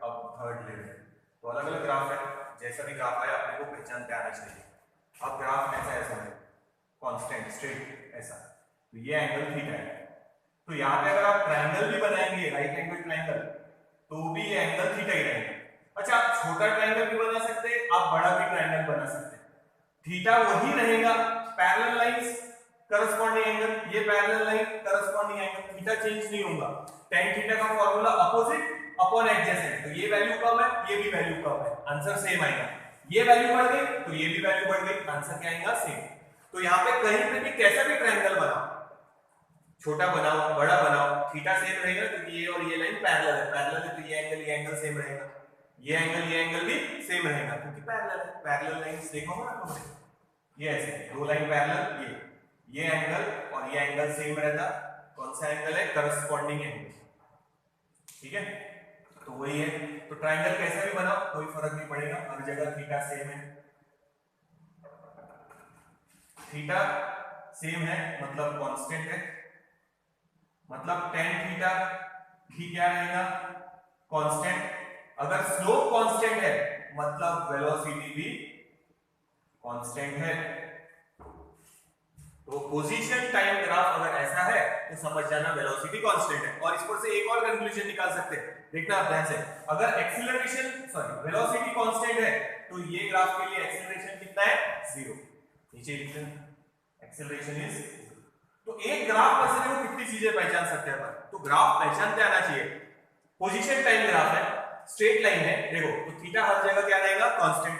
अब थर्ड ले रहे हैं। तो अलग अलग ग्राफ है, जैसा भी ग्राफ आया अपने को पहचानते आना चाहिए। अब ग्राफ ऐसा है कांस्टेंट स्ट्रेट ऐसा, तो ये एंगल थीटा है, तो यहाँ पे अगर आप ट्रायंगल भी बनाएंगे, राइट एंगल ट्रायंगल, तो भी ये एंगल थीटा ही रहेगा। अच्छा आप छोटा ट्रायंगल भी बना सकते हैं, आप बड़ा भी ट्रायंगल बना सकते हैं, थीटा वही रहेगा, पैरेलल लाइंस करस्पॉन्डिंग एंगल, ये parallel line corresponding angle, theta change नहीं होगा। tan थीटा का फार्मूला अपोजिट अपॉन एडजेसेंट, तो ये वैल्यू कम है, ये भी वैल्यू कम है, आंसर सेम आएगा। ये वैल्यू बढ़ गई तो ये भी वैल्यू बढ़ गई, आंसर क्या आएगा सेम। तो यहाँ पे कहीं पे भी कैसा भी ट्रायंगल बना, छोटा बनाओ बड़ा बनाओ, थीटा सेम रहेगा क्योंकि ये और ये लाइन पैरेलल है तो ये एंगल सेम रहेगा, ये एंगल भी सेम रहेगा क्योंकि पैरेलल है। पैरेलल लाइंस देखो ना तुमने, ये ऐसे दो लाइन पैरेलल, ये एंगल और ये एंगल सेम रहता, कौन सा एंगल है, करस्पॉन्डिंग एंगल, ठीक है। तो वही है, तो ट्रायंगल कैसा भी बनाओ कोई फर्क नहीं पड़ेगा, हर जगह थीटा सेम है, थीटा सेम है मतलब कांस्टेंट है, मतलब tan थीटा भी क्या रहेगा, कांस्टेंट। अगर स्लोप कांस्टेंट है मतलब वेलोसिटी भी कांस्टेंट है। तो पोजीशन टाइम ग्राफ अगर ऐसा है तो समझ जाना वेलोसिटी कांस्टेंट है। और इस पर से एक और कंक्लूजन निकाल सकते हैं, देखना आप ध्यान से, अगर वेलोसिटी कांस्टेंट है तो ये ग्राफ के लिए एक्सीलरेशन कितना है, 0, नीचे लिखते हैं एक्सीलरेशन इज। तो एक ग्राफ पर से देखो कितनी चीजें पहचान सकते हैं अपन, तो ग्राफ पहचानते आना चाहिए। पोजीशन टाइम ग्राफ है, स्ट्रेट लाइन है, देखो तो थीटा हर जगह क्या रहेगा, कांस्टेंट।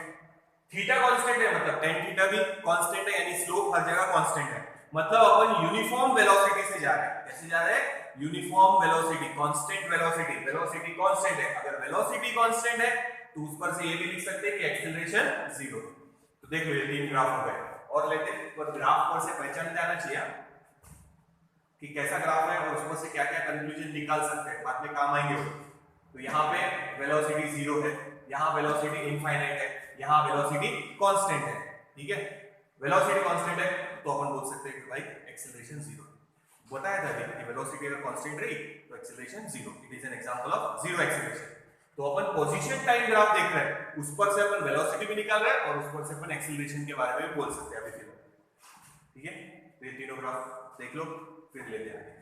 थीटा कांस्टेंट है मतलब tan थीटा भी कांस्टेंट है, यानी स्लोप हर जगह कांस्टेंट है, मतलब अपन यूनिफॉर्म वेलोसिटी से जा रहे हैं। कैसे जा रहे हैं, uniform velocity, constant velocity, velocity constant है। अगर वेलोसिटी कांस्टेंट है तो उस पर से ये भी लिख सकते हैं कि एक्सीलरेशन 0। तो देख लो ये तीन ग्राफ हो गए, और लेते हैं पर ग्राफ पर से पहचानते आना चाहिए कि कैसा ग्राफ है और उसमें से क्या क्या कंक्लूजन निकाल सकते हैं, बाद में काम आएंगे। तो यहाँ पे वेलोसिटी 0 है, यहाँ वेलोसिटी इनफाइनाइट है, यहाँ वेलोसिटी कांस्टेंट है, ठीक है। वेलोसिटी कांस्टेंट है तो अपन बोल सकते हैं कि भाई एक्सीलरेशन 0। बताया था कि वेलोसिटी अगर कांस्टेंट रही तो acceleration 0, it is an example of 0 acceleration. तो अपन पोजीशन टाइम ग्राफ देख रहे हैं, उस पर से अपन वेलोसिटी भी निकाल रहे हैं और उस पर से अपन एक्सीलरेशन के बारे में भी बोल सकते हैं अभी फिलहाल, ठीक है। तो ये तीनों ग्राफ देख लो, फिर लेते हैं।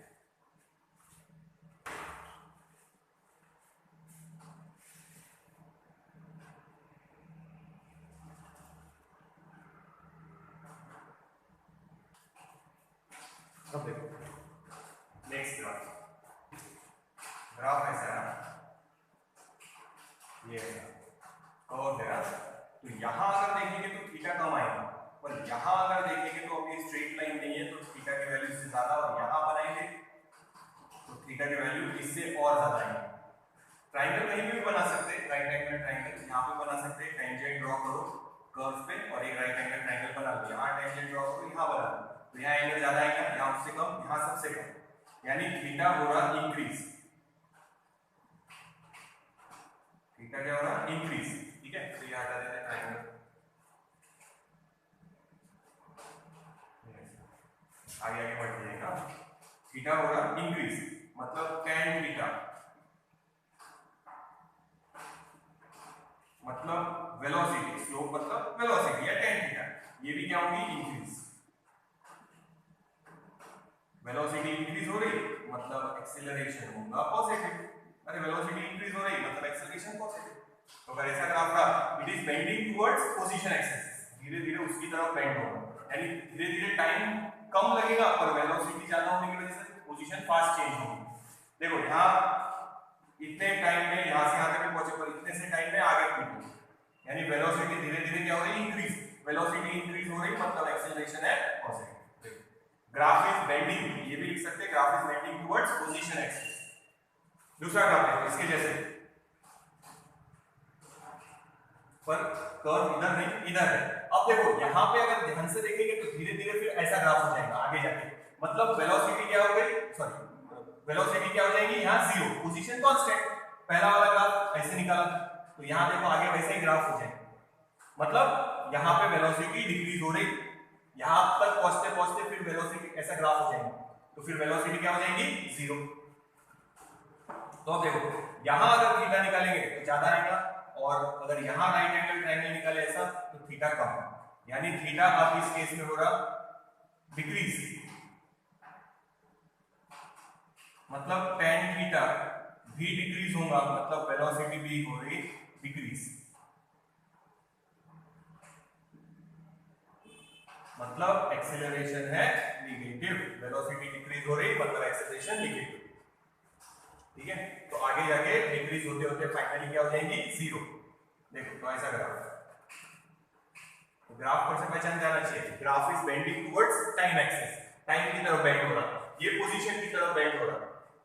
अब देखो नेक्स्ट ग्राफ ऐसा है, ये कर्व है। तो यहां अगर देखेंगे तो थीटा कम आएगा, पर यहां अगर देखेंगे तो अभी स्ट्रेट लाइन नहीं है तो थीटा की वैल्यू इससे ज्यादा, और यहां बनाएंगे तो थीटा की वैल्यू इससे और ज्यादा आएगी। ट्रायंगल कहीं भी बना सकते हैं, राइट एंगल ट्रायंगल यहां पे बना सकते हैं, टेंजेंट ड्रॉ करो कर्व पे और एक राइट एंगल ट्रायंगल बना लो, यहां टेंजेंट ड्रॉ करो, यहां बना लो, तो यहां एंगल ज्यादा आएगा, यहां उससे कम, यहां सबसे कम, यानी थीटा हो रहा इंक्रीज, थीटा क्या हो रहा इंक्रीज, ठीक है। तो ये हटा देते हैं ट्रायंगल, आगे आगे बढ़ जाएगा, थीटा हो रहा इंक्रीज मतलब tan थीटा, मतलब वेलोसिटी, स्लोप मतलब वेलोसिटी या tan थीटा, ये भी क्या होगी इंक्रीज। वेलोसिटी इंक्रीज हो रही मतलब एक्सीलरेशन होगा पॉजिटिव, अरे वेलोसिटी इंक्रीज हो रही मतलब एक्सीलरेशन पॉजिटिव। तो अगर ऐसा ग्राफ रहा, it is bending towards position axis, धीरे धीरे उसकी तरफ बेंड होगा, यानी धीरे धीरे टाइम कम लगेगा पर वेलोसिटी ज्यादा होने की वजह से पोजीशन फास्ट चेंज होगी। देखो यहाँ इतने टाइम में यहां से यहां तक पहुंचे, पर इतने से टाइम में आगे पहुंचे, यानी वेलोसिटी धीरे धीरे क्या हो रही है इंक्रीज, वेलोसिटी इंक्रीज हो रही मतलब एक्सीलरेशन है पॉजिटिव। ग्राफ इज बेंडिंग, ये भी लिख सकते हैं graph is bending towards position axis. दूसरा ग्राफ है इसके जैसे, पर कर्व इधर नहीं इधर है। अब देखो यहाँ पे अगर ध्यान से देखेंगे तो धीरे धीरे फिर ऐसा ग्राफ हो जाएगा आगे जाके, मतलब वेलोसिटी क्या हो गई, सॉरी वेलोसिटी क्या हो जाएगी यहाँ 0, पोजीशन कांस्टेंट, पहला वाला ग्राफ ऐसे निकाला, तो यहाँ देखो आगे वैसे ही ग्राफ हो जाएगा, मतलब यहाँ पे वेलोसिटी डिक्रीज हो रही, यहाँ तक पहुंचते पहुंचते फिर वेलोसिटी ऐसा ग्राफ हो जाएगा, तो फिर वेलोसिटी क्या हो जाएगी 0। तो अब देखो यहाँ अगर थीटा निकालेंगे तो ज्यादा आएगा, और अगर यहाँ राइट एंगल ट्रायंगल निकाले ऐसा तो थीटा कम, यानी थीटा अब इस केस में हो रहा डिक्रीज, मतलब tan थीटा भी डिक्रीज होगा मतलब वेलोसिटी भी हो रही डिक्रीज, मतलब एक्सीलरेशन है नेगेटिव, वेलोसिटी डिक्रीज हो रही मतलब एक्सीलरेशन नेगेटिव, ठीक है। तो आगे जाके डिक्रीज होते होते फाइनली क्या हो जाएंगी 0। देखो तो ऐसा ग्राफ, तो ग्राफ पर से पहचान जाना चाहिए, graph is bending towards time axis, time की तरफ बेंड हो रहा है, ये पोजीशन की तरफ बेंड हो रहा,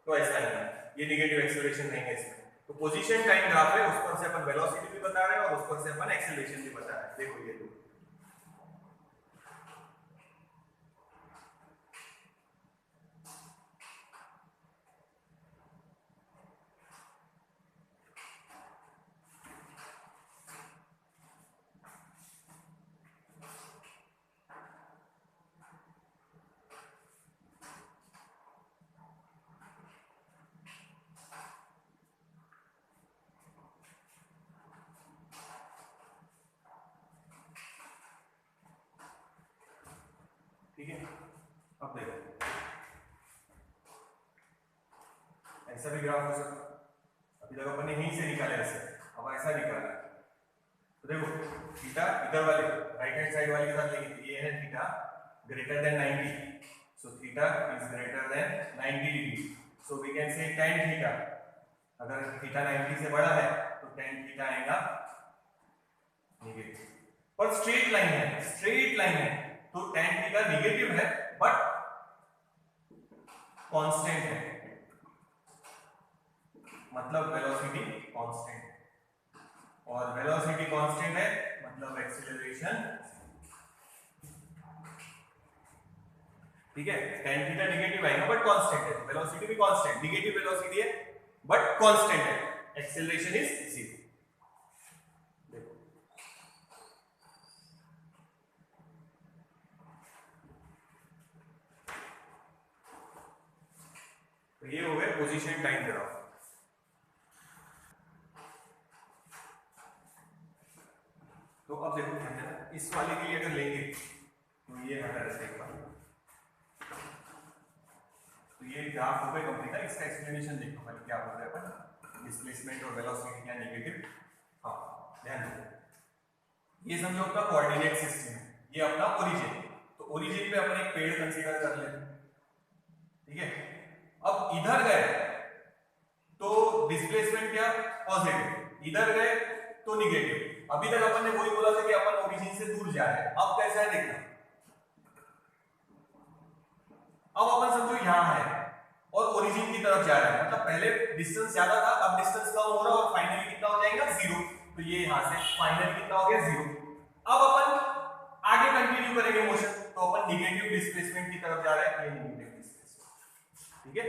तो ऐसा नहीं, ये नेगेटिव एक्सेलरेशन नहीं है इसमें। तो पोजीशन टाइम ग्राफ है, उस पर से अपन वेलोसिटी भी बता रहे हैं और उस पर से अपन एक्सेलरेशन भी बता रहे हैं। देखो ये दो, ठीक है। अब देखो ऐसा भी ग्राफ हो सकता है, अभी तक अपन ने यहीं से निकाला ऐसे, अब ऐसा निकाला। तो देखो थीटा इधर वाले राइट हैंड साइड वाले के साथ लेंगे, तो ये है theta greater than 90, so theta is greater than 90 degree, so we can say tan theta, अगर थीटा 90 से बड़ा है तो tan थीटा आएगा नेगेटिव। पर स्ट्रेट लाइन है, स्ट्रेट लाइन है, तो tan थीटा नेगेटिव है बट कांस्टेंट है, मतलब वेलोसिटी कांस्टेंट है, और वेलोसिटी कांस्टेंट है मतलब एक्सीलरेशन, ठीक है। tan थीटा नेगेटिव आएगा बट कांस्टेंट है, वेलोसिटी भी कांस्टेंट, नेगेटिव वेलोसिटी है बट कांस्टेंट है, एक्सीलरेशन इज 0। देखो तो ये हो गए पोजीशन टाइम ग्राफ। तो अब देखो ध्यान देना, इस वाले के लिए अगर लेंगे तो ये हटा देते हैं एक बार, तो ये ग्राफ हो गया कंप्लीट है। इसका एक्सप्लेनेशन देखो पहले क्या बोल रहे हैं अपन, डिस्प्लेसमेंट और वेलोसिटी क्या नेगेटिव। हाँ ध्यान दो, ये समझो अपना कोऑर्डिनेट सिस्टम है, ये अपना ओरिजिन, तो ओरिजिन पे अपन एक पेड़ कंसीडर कर लेते हैं, ठीक है। अब इधर गए तो डिस्प्लेसमेंट क्या पॉजिटिव, इधर गए तो निगेटिव। अभी तक अपन ने वही बोला था कि अपन ओरिजिन से दूर जा रहे हैं, अब कैसा है देखना। अब अपन समझो यहां है और ओरिजिन की तरफ जा रहे हैं, मतलब पहले डिस्टेंस ज्यादा था, अब डिस्टेंस कम हो रहा है और फाइनली कितना हो जाएगा 0, तो ये यहां से फाइनली कितना हो गया 0। अब अपन आगे कंटिन्यू करेंगे मोशन, तो अपन निगेटिव डिस्प्लेसमेंट की तरफ जा रहे हैं, ये निगेटिव डिस्प्लेसमेंट, ठीक है।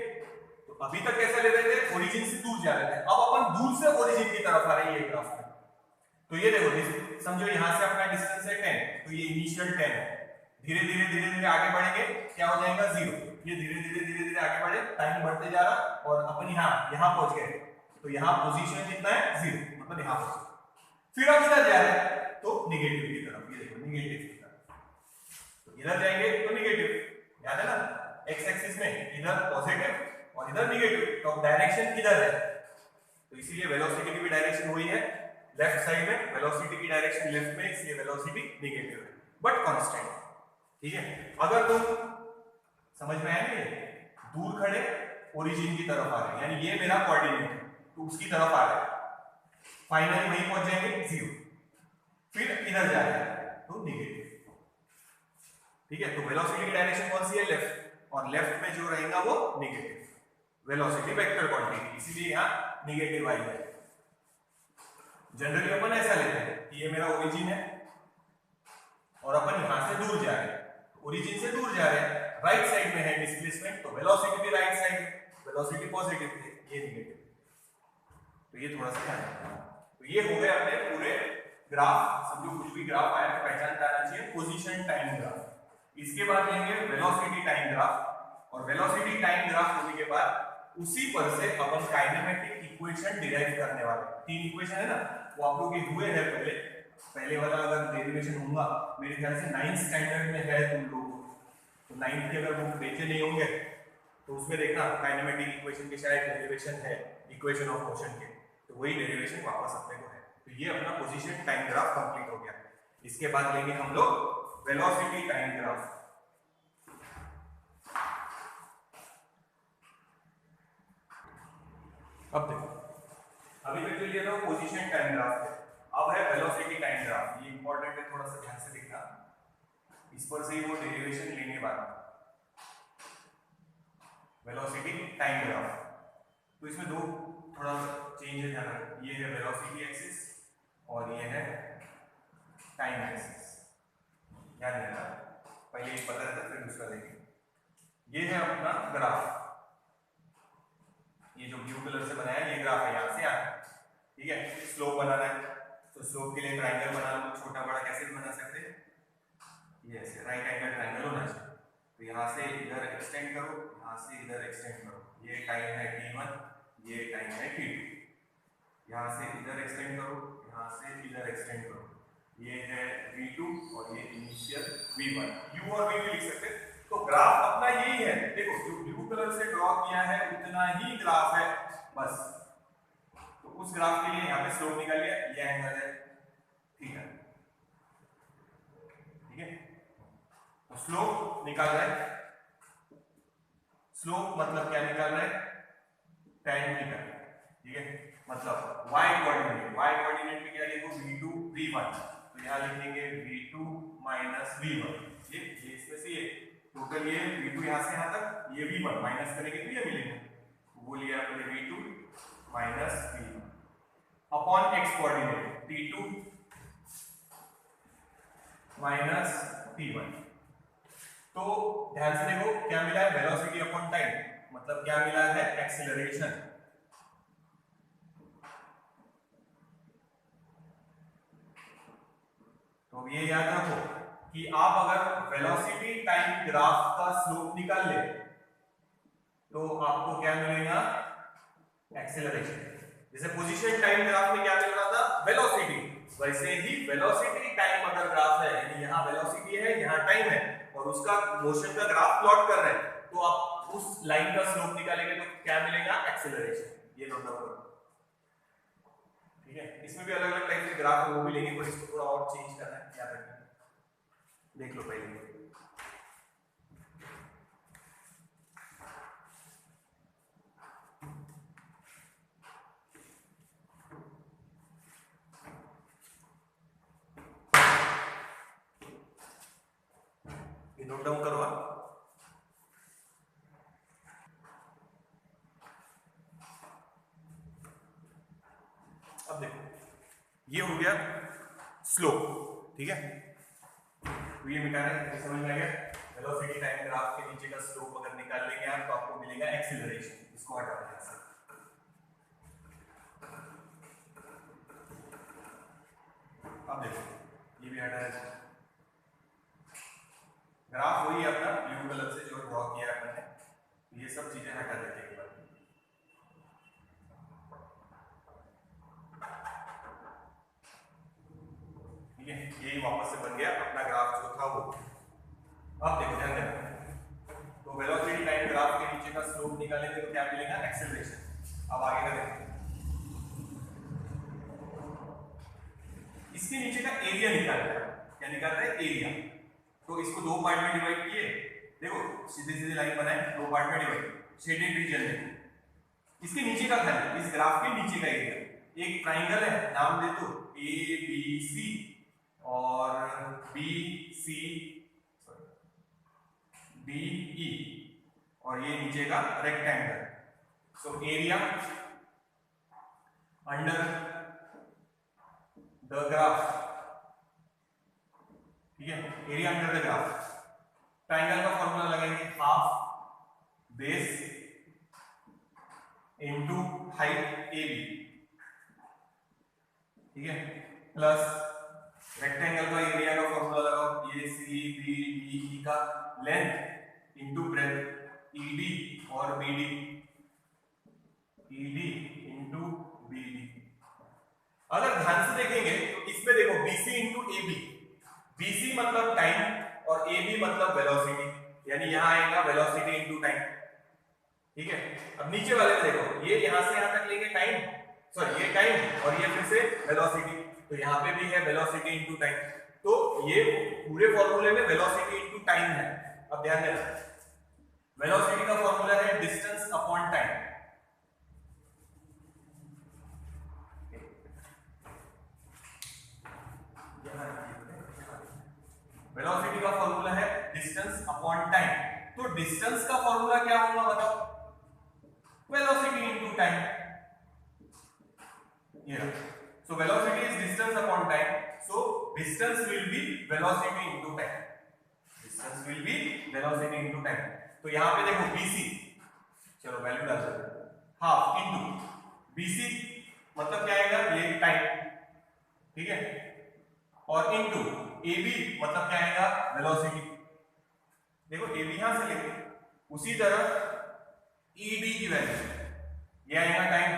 तो अभी तक कैसा ले रहे थे, ओरिजिन से दूर जा रहे थे, अब अपन दूर से ओरिजिन की तरफ आ रहे हैं ये ग्राफ में। तो ये देखो समझो यहां से अपना डिस्टेंस है 10, तो ये इनिशियल 10 है, धीरे धीरे आगे बढ़ेंगे क्या हो जाएगा 0, ये धीरे धीरे आगे बढ़े, टाइम बढ़ते जा रहा और अपन यहां पहुंच गए, तो यहां पोजीशन कितना है 0, मतलब यहां पहुंचे। फिर हम इधर जा रहे हैं तो निगेटिव की तरफ, ये देखो निगेटिव की तरफ, तो इधर जाएंगे तो निगेटिव, याद है ना, एक्स एक्सिस में इधर पॉजिटिव और इधर निगेटिव, तो डायरेक्शन किधर है, तो इसीलिए वेलोसिटी की भी डायरेक्शन वही है, लेफ्ट साइड में वेलोसिटी की डायरेक्शन लेफ्ट में, इसलिए वेलोसिटी नेगेटिव है बट कांस्टेंट, ठीक है। अगर तुम समझ में आया नहीं, दूर खड़े ओरिजिन की तरफ आ रहे हैं, यानी ये मेरा कोऑर्डिनेट है तो उसकी तरफ आ रहे हैं, फाइनली वहीं पहुंच जाएंगे 0, फिर इधर जा रहे हैं तो नेगेटिव, ठीक है। तो वेलोसिटी की डायरेक्शन कौन सी है, लेफ्ट, और लेफ्ट में जो रहेगा वो नेगेटिव, वेलोसिटी वेक्टर क्वांटिटी, इसीलिए यहां नेगेटिव आई है। जनरली अपन ऐसा लेते हैं कि ये मेरा ओरिजिन है और अपन यहां से दूर जा रहे हैं, ओरिजिन से दूर जा रहे हैं, राइट साइड में है डिस्प्लेसमेंट, तो वेलोसिटी भी राइट साइड, वेलोसिटी पॉजिटिव थी, ये नेगेटिव, तो ये थोड़ा सा ध्यान रखना। तो ये हो गए अपने पूरे ग्राफ, समझो कुछ भी ग्राफ आया तो पहचान आना चाहिए पोजीशन टाइम ग्राफ। इसके बाद लेंगे वेलोसिटी टाइम ग्राफ, और वेलोसिटी टाइम ग्राफ होने के बाद उसी पर से अपन काइनेमेटिक इक्वेशन डिराइव करने वाले, 3 इक्वेशन है ना, वो आप लोग हुए हैं पहले वाला अगर डेरिवेशन होगा मेरे ख्याल से 9th स्टैंडर्ड में है तुम लोग, तो 9th की अगर बुक बेचे नहीं होंगे तो उसमें देखना काइनेमेटिक इक्वेशन के शायद डेरिवेशन है, इक्वेशन ऑफ मोशन के, तो वही डेरिवेशन वापस अपने को है। तो ये अपना पोजीशन टाइम ग्राफ कंप्लीट हो गया। इसके बाद लेंगे हम लोग वेलोसिटी टाइम ग्राफ। अब देखो अभी तक जो लिया था पोजीशन टाइम ग्राफ है, अब है वेलोसिटी टाइम ग्राफ, ये इंपॉर्टेंट है, थोड़ा सा ध्यान से देखना, इस पर से ही वो डेरिवेशन लेने वाला। Velocity time graph. तो इसमें दो थोड़ा चेंज है, ध्यान रखो, ये है वेलोसिटी एक्सिस और ये है टाइम एक्सिस। ध्यान देना, पहले ये पता रहता फिर दूसरा देखेंगे। ये है अपना ग्राफ, ये जो ब्लू कलर से बनाया ये ग्राफ है, यहां से यहाँ, ठीक है। स्लोप बनाना है तो स्लोप के लिए ट्राइंगल बना लो, छोटा बड़ा कैसे भी बना सकते हैं, ये ऐसे राइट एंगल ट्राइंगल होना चाहिए। तो यहाँ से इधर एक्सटेंड करो, यहाँ से इधर एक्सटेंड करो, ये टाइम है t1, ये टाइम है t2। यहाँ से इधर एक्सटेंड करो, यहाँ से इधर एक्सटेंड करो, ये है v2 और ये इनिशियल v1। u और v भी लिख सकते हैं। तो ग्राफ अपना यही है, देखो जो ब्लू कलर से ड्रॉ किया है उतना ही ग्राफ है बस। तो उस ग्राफ के लिए यहाँ पे स्लोप निकाल लिया, ये एंगल है थीटा, ठीक है। तो स्लोप निकाल रहा है, स्लोप मतलब क्या निकाल रहा है, tan थीटा, ठीक है। मतलब y कोऑर्डिनेट में क्या लिखो, v2 v1, तो यहाँ लिख देंगे v2 माइनस v1, ये इसमें से ये टोटल, ये v2 यहाँ से यहाँ तक, ये v1 माइनस करेंगे तो ये मिलेगा, वो लिया अपने v2 minus v1 upon x coordinate t2 minus t1। तो ध्यान से देखो क्या मिला है, वेलोसिटी अपॉन टाइम, मतलब क्या मिला है, एक्सीलरेशन। तो ये याद रखो कि आप अगर वेलोसिटी टाइम ग्राफ का स्लोप निकाल ले तो आपको क्या मिलेगा, एक्सीलरेशन। जैसे पोजीशन टाइम ग्राफ में क्या मिल रहा था, वेलोसिटी, वैसे ही वेलोसिटी टाइम अगर ग्राफ है, यानी यहाँ वेलोसिटी है यहाँ टाइम है और उसका मोशन का ग्राफ प्लॉट कर रहे हैं, तो आप उस लाइन का स्लोप निकालेंगे तो क्या मिलेगा, एक्सीलरेशन। ये नोट डाउन करो, ठीक है। इसमें भी अलग अलग टाइप के ग्राफ है, वो भी लेंगे, पर इसको थोड़ा और चेंज करना है, याद रखना, देख लो पहले। नोट डाउन करो आप। अब देखो ये हो गया स्लोप, ठीक है। तो ये मिटा रहे हैं, समझ में आ गया। वेलोसिटी टाइम ग्राफ के नीचे का स्लोप अगर निकाल लेंगे आप तो आपको मिलेगा एक्सीलरेशन। इसको हटा दें यहाँ से। अब देखो ये भी हटा है, ग्राफ वही अपना ब्लू कलर से जो ड्रॉ किया अपन ने, ये सब चीजें हटा देते हैं एक बार, ठीक है। यही वापस से बन गया अपना ग्राफ जो था वो। अब देखो ध्यान देना, तो वेलोसिटी टाइम ग्राफ के नीचे का स्लोप निकालेंगे तो क्या मिलेगा, एक्सीलरेशन। अब आगे का देखो, इसके नीचे का एरिया निकालना है, क्या निकाल रहे हैं, एरिया। तो इसको दो पार्ट में डिवाइड किए, देखो सीधे सीधे लाइन बनाए, दो पार्ट में डिवाइड, शेडेड रीजन में। इसके नीचे का खाली, इस ग्राफ के नीचे का एरिया, एक ट्राइंगल है, नाम दे दो ए बी सी और बी सी डी ई, और ये नीचे का rectangle. So area under the graph, ठीक है, area under the graph. Triangle का फॉर्मूला लगाएंगे, half base into height A B, ठीक है, प्लस रेक्टेंगल का एरिया का फॉर्मूला लगाओ, A C B D E का length into breadth E D और B D, E D into B D. अगर ध्यान से देखेंगे तो इसमें देखो BC into A B, BC मतलब टाइम और ए बी मतलब वेलोसिटी, यानी यहां आएगा वेलोसिटी इंटू टाइम, ठीक है। अब नीचे वाले में देखो, ये यहां से यहां तक लेंगे टाइम, सॉरी ये टाइम और ये फिर से वेलोसिटी, तो यहां पे भी है वेलोसिटी इंटू टाइम। तो ये पूरे फॉर्मूले में वेलोसिटी इंटू टाइम है। अब ध्यान देना, वेलोसिटी का फॉर्मूला है डिस्टेंस अपॉन टाइम, वेलोसिटी का फॉर्मूला है डिस्टेंस अपॉन टाइम। तो डिस्टेंस का फॉर्मूला क्या होगा बताओ, टाइम, ये so velocity is distance upon time, so distance will be velocity into time, distance will be velocity into time। तो यहाँ पे देखो BC, चलो वैल्यू डाल देते हैं, हाफ इनटू BC मतलब क्या आएगा, ये टाइम, ठीक है, और इनटू AB मतलब क्या आएगा, वेलोसिटी। देखो AB यहां से लेंगे, उसी तरह ED की वैल्यू ये आएगा टाइम,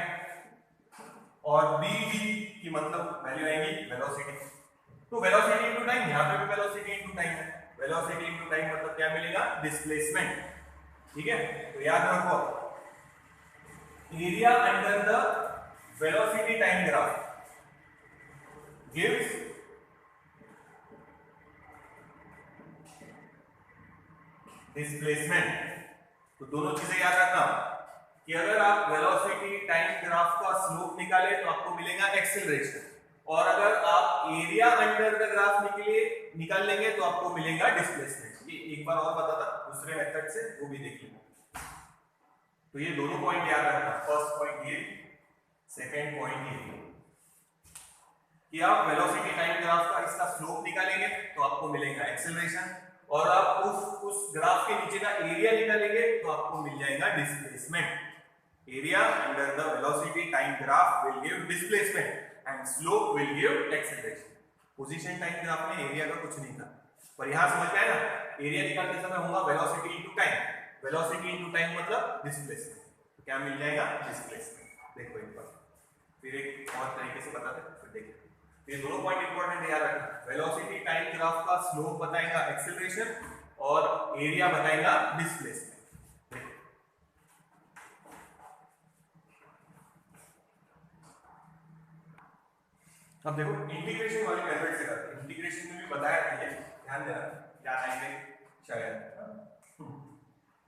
और BD की मतलब वैल्यू आएगी वेलोसिटी। तो वेलोसिटी इनटू टाइम, यहां पे भी वेलोसिटी इनटू टाइम है, वेलोसिटी इनटू टाइम मतलब क्या मिलेगा, डिस्प्लेसमेंट, ठीक है। तो याद रखो, area under the velocity time graph gives displacement. तो दोनों चीजें याद रखना कि अगर आप वेलोसिटी टाइम ग्राफ का स्लोप निकाले तो आपको मिलेगा एक्सेलरेशन, और अगर आप एरिया अंडर द ग्राफ निकाल लेंगे तो आपको मिलेगा डिस्प्लेसमेंट। ये एक बार और बता था दूसरे मेथड से, वो भी देख लेना। तो ये दोनों पॉइंट याद रखना, फर्स्ट पॉइंट ये, सेकंड पॉइंट ये, कि आप वेलोसिटी टाइम ग्राफ का इसका स्लोप निकालेंगे तो आपको मिलेगा एक्सेलरेशन, और आप उस ग्राफ के नीचे का एरिया निकालेंगे तो आपको मिल जाएगा displacement. Area under the velocity time graph will give displacement and slope will give acceleration. Position time graph में एरिया का कुछ नहीं था, पर यहां समझ में आया ना, एरिया निकालते समय होगा velocity into time, velocity into time मतलब डिस्प्लेसमेंट, तो क्या मिल जाएगा, डिस्प्लेसमेंट। देखो एक बार फिर एक और तरीके से बताते हैं, फिर देखिए। ये दोनों पॉइंट इंपॉर्टेंट याद रखना, वेलोसिटी टाइम ग्राफ का स्लोप बताएगा एक्सेलरेशन, और एरिया बताएगा डिस्प्लेसमेंट। अब देखो इंटीग्रेशन वाली मेथड से करते हैं, इंटीग्रेशन में भी बताया था ये, ध्यान देना, याद आएंगे शायद,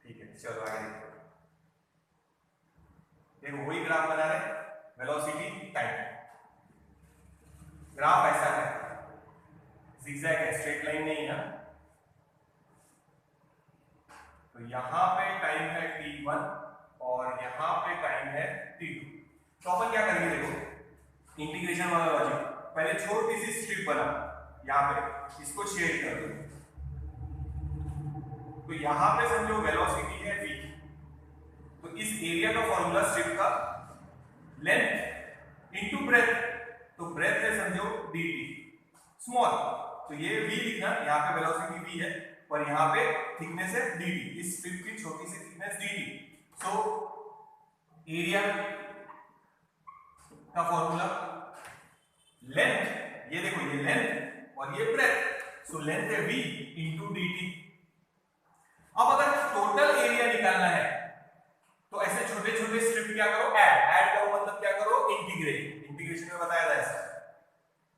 ठीक है। चलो आगे देखते हैं। देखो वही ग्राफ बना रहे, वेलोसिटी टाइम ग्राफ ऐसा है, zigzag है, स्ट्रेट लाइन नहीं है। तो यहां पे टाइम है t1 और यहां पे टाइम है t2। तो अपन क्या करेंगे, देखो इंटीग्रेशन वाला लॉजिक, पहले छोटी सी स्ट्रिप बना, यहां पे इसको शेड कर दो। तो यहां पे समझो वेलोसिटी है v, तो इस एरिया का फॉर्मूला स्ट्रिप का लेंथ इनटू ब्रेथ, तो ब्रेथ है समझो dt स्मॉल, तो ये v लिखना, यहाँ पे वेलोसिटी v है और यहाँ पे थिकनेस है dt, इस स्ट्रिप की छोटी सी थिकनेस dt। सो एरिया का फॉर्मूला लेंथ, ये देखो ये लेंथ और ये ब्रेथ, सो लेंथ है v इनटू dt। अब अगर टोटल एरिया निकालना है तो ऐसे छोटे छोटे स्ट्रिप क्या करो, ऐड करो, मतलब क्या करो, इंटीग्रेट, इंटीग्रेशन में बताया था ऐसा,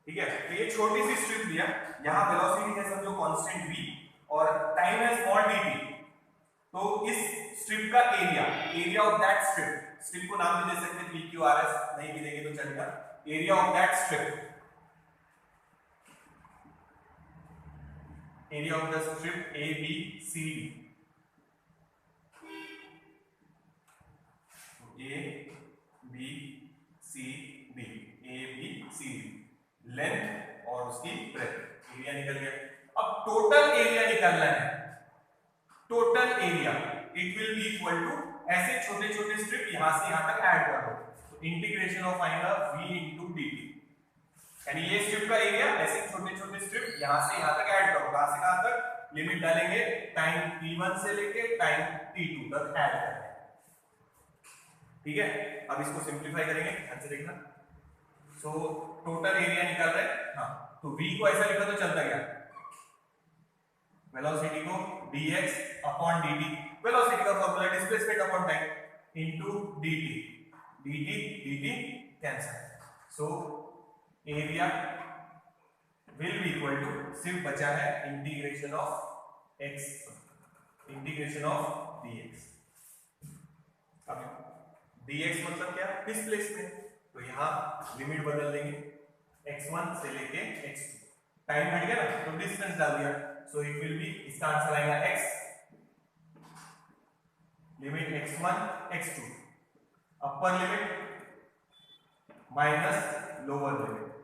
ठीक है। तो ये छोटी सी स्ट्रिप लिया, यहाँ वेलोसिटी है समझो कांस्टेंट v और टाइम है स्मॉल dt, तो इस स्ट्रिप का एरिया ऑफ दैट स्ट्रिप को नाम भी दे सकते हैं PQRS, नहीं भी देंगे तो चलेगा, area of that strip, area of the strip ABCD, ABCD length और उसकी ब्रेथ, एरिया निकल गया। अब टोटल एरिया निकालना है, total area it will be equal to, ऐसे छोटे छोटे स्ट्रिप यहां से यहां तक ऐड कर दो, तो इंटीग्रेशन ऑफ आएगा v इनटू dt, यानी ये स्ट्रिप का एरिया, ऐसे छोटे छोटे स्ट्रिप यहां से यहां तक ऐड करो, कहां से कहां तक, लिमिट डालेंगे टाइम t1 से लेके टाइम t2 तक ऐड करेंगे, ठीक है। अब इसको सिंपलीफाई करेंगे, ध्यान से देखना। सो टोटल एरिया निकाल रहे हैं, हाँ, तो v को ऐसा लिखा तो चलता क्या, वेलोसिटी को dx अपॉन dt, वेलोसिटी का formula displacement upon time into dt cancel, so area will be equal to, सिर्फ बचा है integration of x, integration of dx। अब dx मतलब क्या, डिस्प्लेसमेंट, तो यहां लिमिट बदल देंगे x1 से लेके x2, टाइम हट गया ना तो डिस्टेंस डाल दिया, सो इट विल बी, इसका आंसर आएगा x, limit x1 x2 upper limit minus lower limit.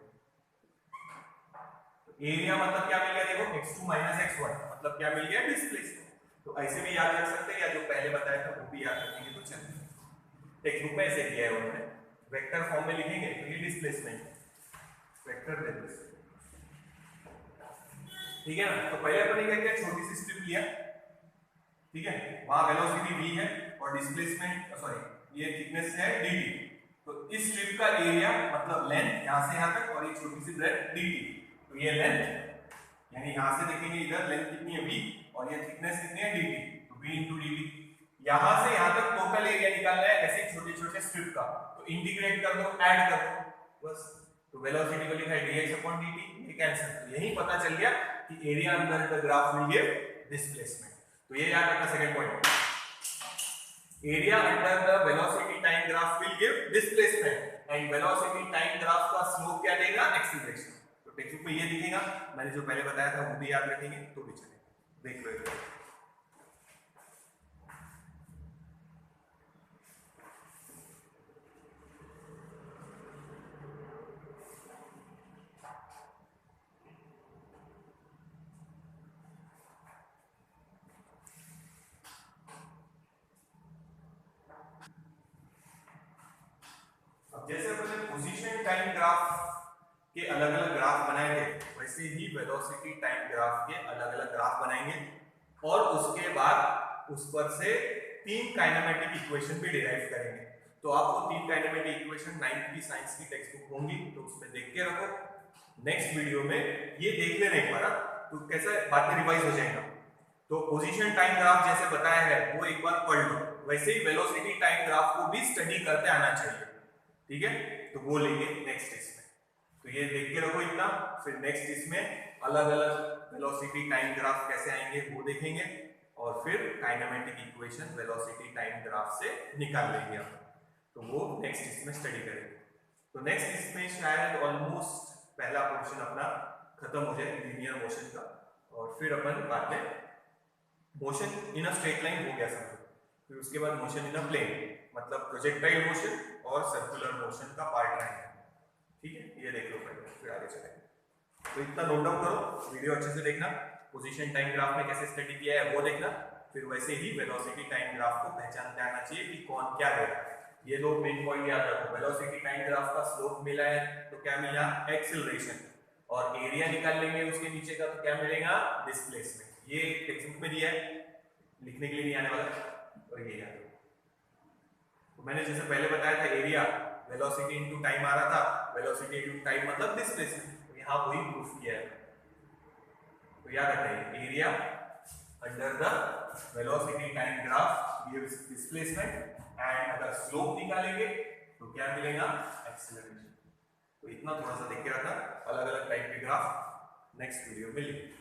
Area मतलब क्या मिल गया, देखो x2 माइनस x1 मतलब क्या मिल गया, डिस्प्लेसमेंट। तो ऐसे भी याद रख सकते हैं, या जो पहले बताया था वो भी याद रखेंगे तो चलेगा। टेक्स्ट बुक में ऐसे किया है उन्होंने, वेक्टर फॉर्म में लिखेंगे तो ये डिस्प्लेसमेंट है, वेक्टर दे, ठीक है ना। तो पहले अपने क्या किया, छोटी सी स्ट्रिप लिया, ठीक है, वहां वेलोसिटी v है और डिस्प्लेसमेंट सॉरी ये थिकनेस है dt। तो इस स्ट्रिप का एरिया मतलब लेंथ यहां से यहां तक और ये छोटी सी ब्रेड dt। तो ये लेंथ यानी यहां से देखेंगे इधर लेंथ कितनी है v और ये थिकनेस कितनी है dt, तो v into dt। यहां से यहां तक टोटल एरिया निकालना है ऐसे छोटे छोटे स्ट्रिप का, तो इंटीग्रेट कर दो, ऐड कर दो बस। तो वेलोसिटी को लिखा है dx upon dt, ये कैंसिल। तो यही पता चल गया कि area under the graph will give displacement. तो ये याद रखना second point, area under the velocity time graph will give displacement and velocity time graph का स्लोप क्या देगा, एक्सीलरेशन। तो टेक्स्ट बुक में ये दिखेगा, मैंने जो पहले बताया था वो भी याद रखेंगे तो भी चलेगा, देख लो इधर। जैसे अपने पोजीशन टाइम ग्राफ के अलग अलग ग्राफ बनाए थे, वैसे ही वेलोसिटी टाइम ग्राफ के अलग अलग ग्राफ बनाएंगे और उसके बाद उस पर से तीन काइनेमेटिक इक्वेशन भी डिराइव करेंगे। तो आपको तीन काइनेमेटिक इक्वेशन 9th की साइंस की टेक्स्ट बुक होंगी तो उसमें देख के रखो। नेक्स्ट वीडियो में ये देख लेना एक बार तो कैसा बातें रिवाइज हो जाएगा। तो पोजीशन टाइम ग्राफ जैसे बताया है वो एक बार पढ़ लो, वैसे ही वेलोसिटी टाइम ग्राफ को भी स्टडी करते आना चाहिए, ठीक है। तो वो लेंगे नेक्स्ट इसमें, तो ये देख के रखो इतना। फिर नेक्स्ट इसमें अलग अलग वेलोसिटी टाइम ग्राफ कैसे आएंगे वो देखेंगे और फिर kinematic equation velocity time graph से निकाल लेंगे हम, तो वो नेक्स्ट इसमें स्टडी करेंगे। तो नेक्स्ट इसमें शायद ऑलमोस्ट पहला पोर्शन अपना खत्म हो जाए लीनियर मोशन का, और फिर अपन बाद में motion in a straight line हो गया समझो, फिर उसके बाद मोशन इन अ प्लेन मतलब प्रोजेक्टाइल मोशन और सर्कुलर मोशन का पार्ट रहेगा, ठीक है। ये देख लो पहले फिर आगे चलेंगे। तो इतना नोट डाउन करो, वीडियो अच्छे से देखना, पोजीशन टाइम ग्राफ में कैसे स्टडी किया है वो देखना, फिर वैसे ही वेलोसिटी टाइम ग्राफ को पहचानते आना चाहिए कि कौन क्या दे रहा है। ये दो मेन पॉइंट याद रखो, वेलोसिटी टाइम ग्राफ का स्लोप मिला है तो क्या मिला, एक्सीलरेशन, और एरिया निकाल लेंगे उसके नीचे का तो क्या मिलेगा, डिस्प्लेसमेंट। ये टेक्स्ट बुक में दिया है, लिखने के लिए नहीं आने वाला, और ये याद रखो। तो मैंने जैसे पहले बताया था एरिया वेलोसिटी इनटू टाइम आ रहा था, वेलोसिटी इनटू टाइम मतलब डिस्प्लेसमेंट, तो यहां वही प्रूफ किया है। तो याद रखिए area under the velocity time graph gives displacement and अगर स्लोप निकालेंगे तो क्या मिलेगा, एक्सीलरेशन। तो इतना थोड़ा सा देख के रखना, अलग अलग टाइप के ग्राफ नेक्स्ट वीडियो में लिखेंगे।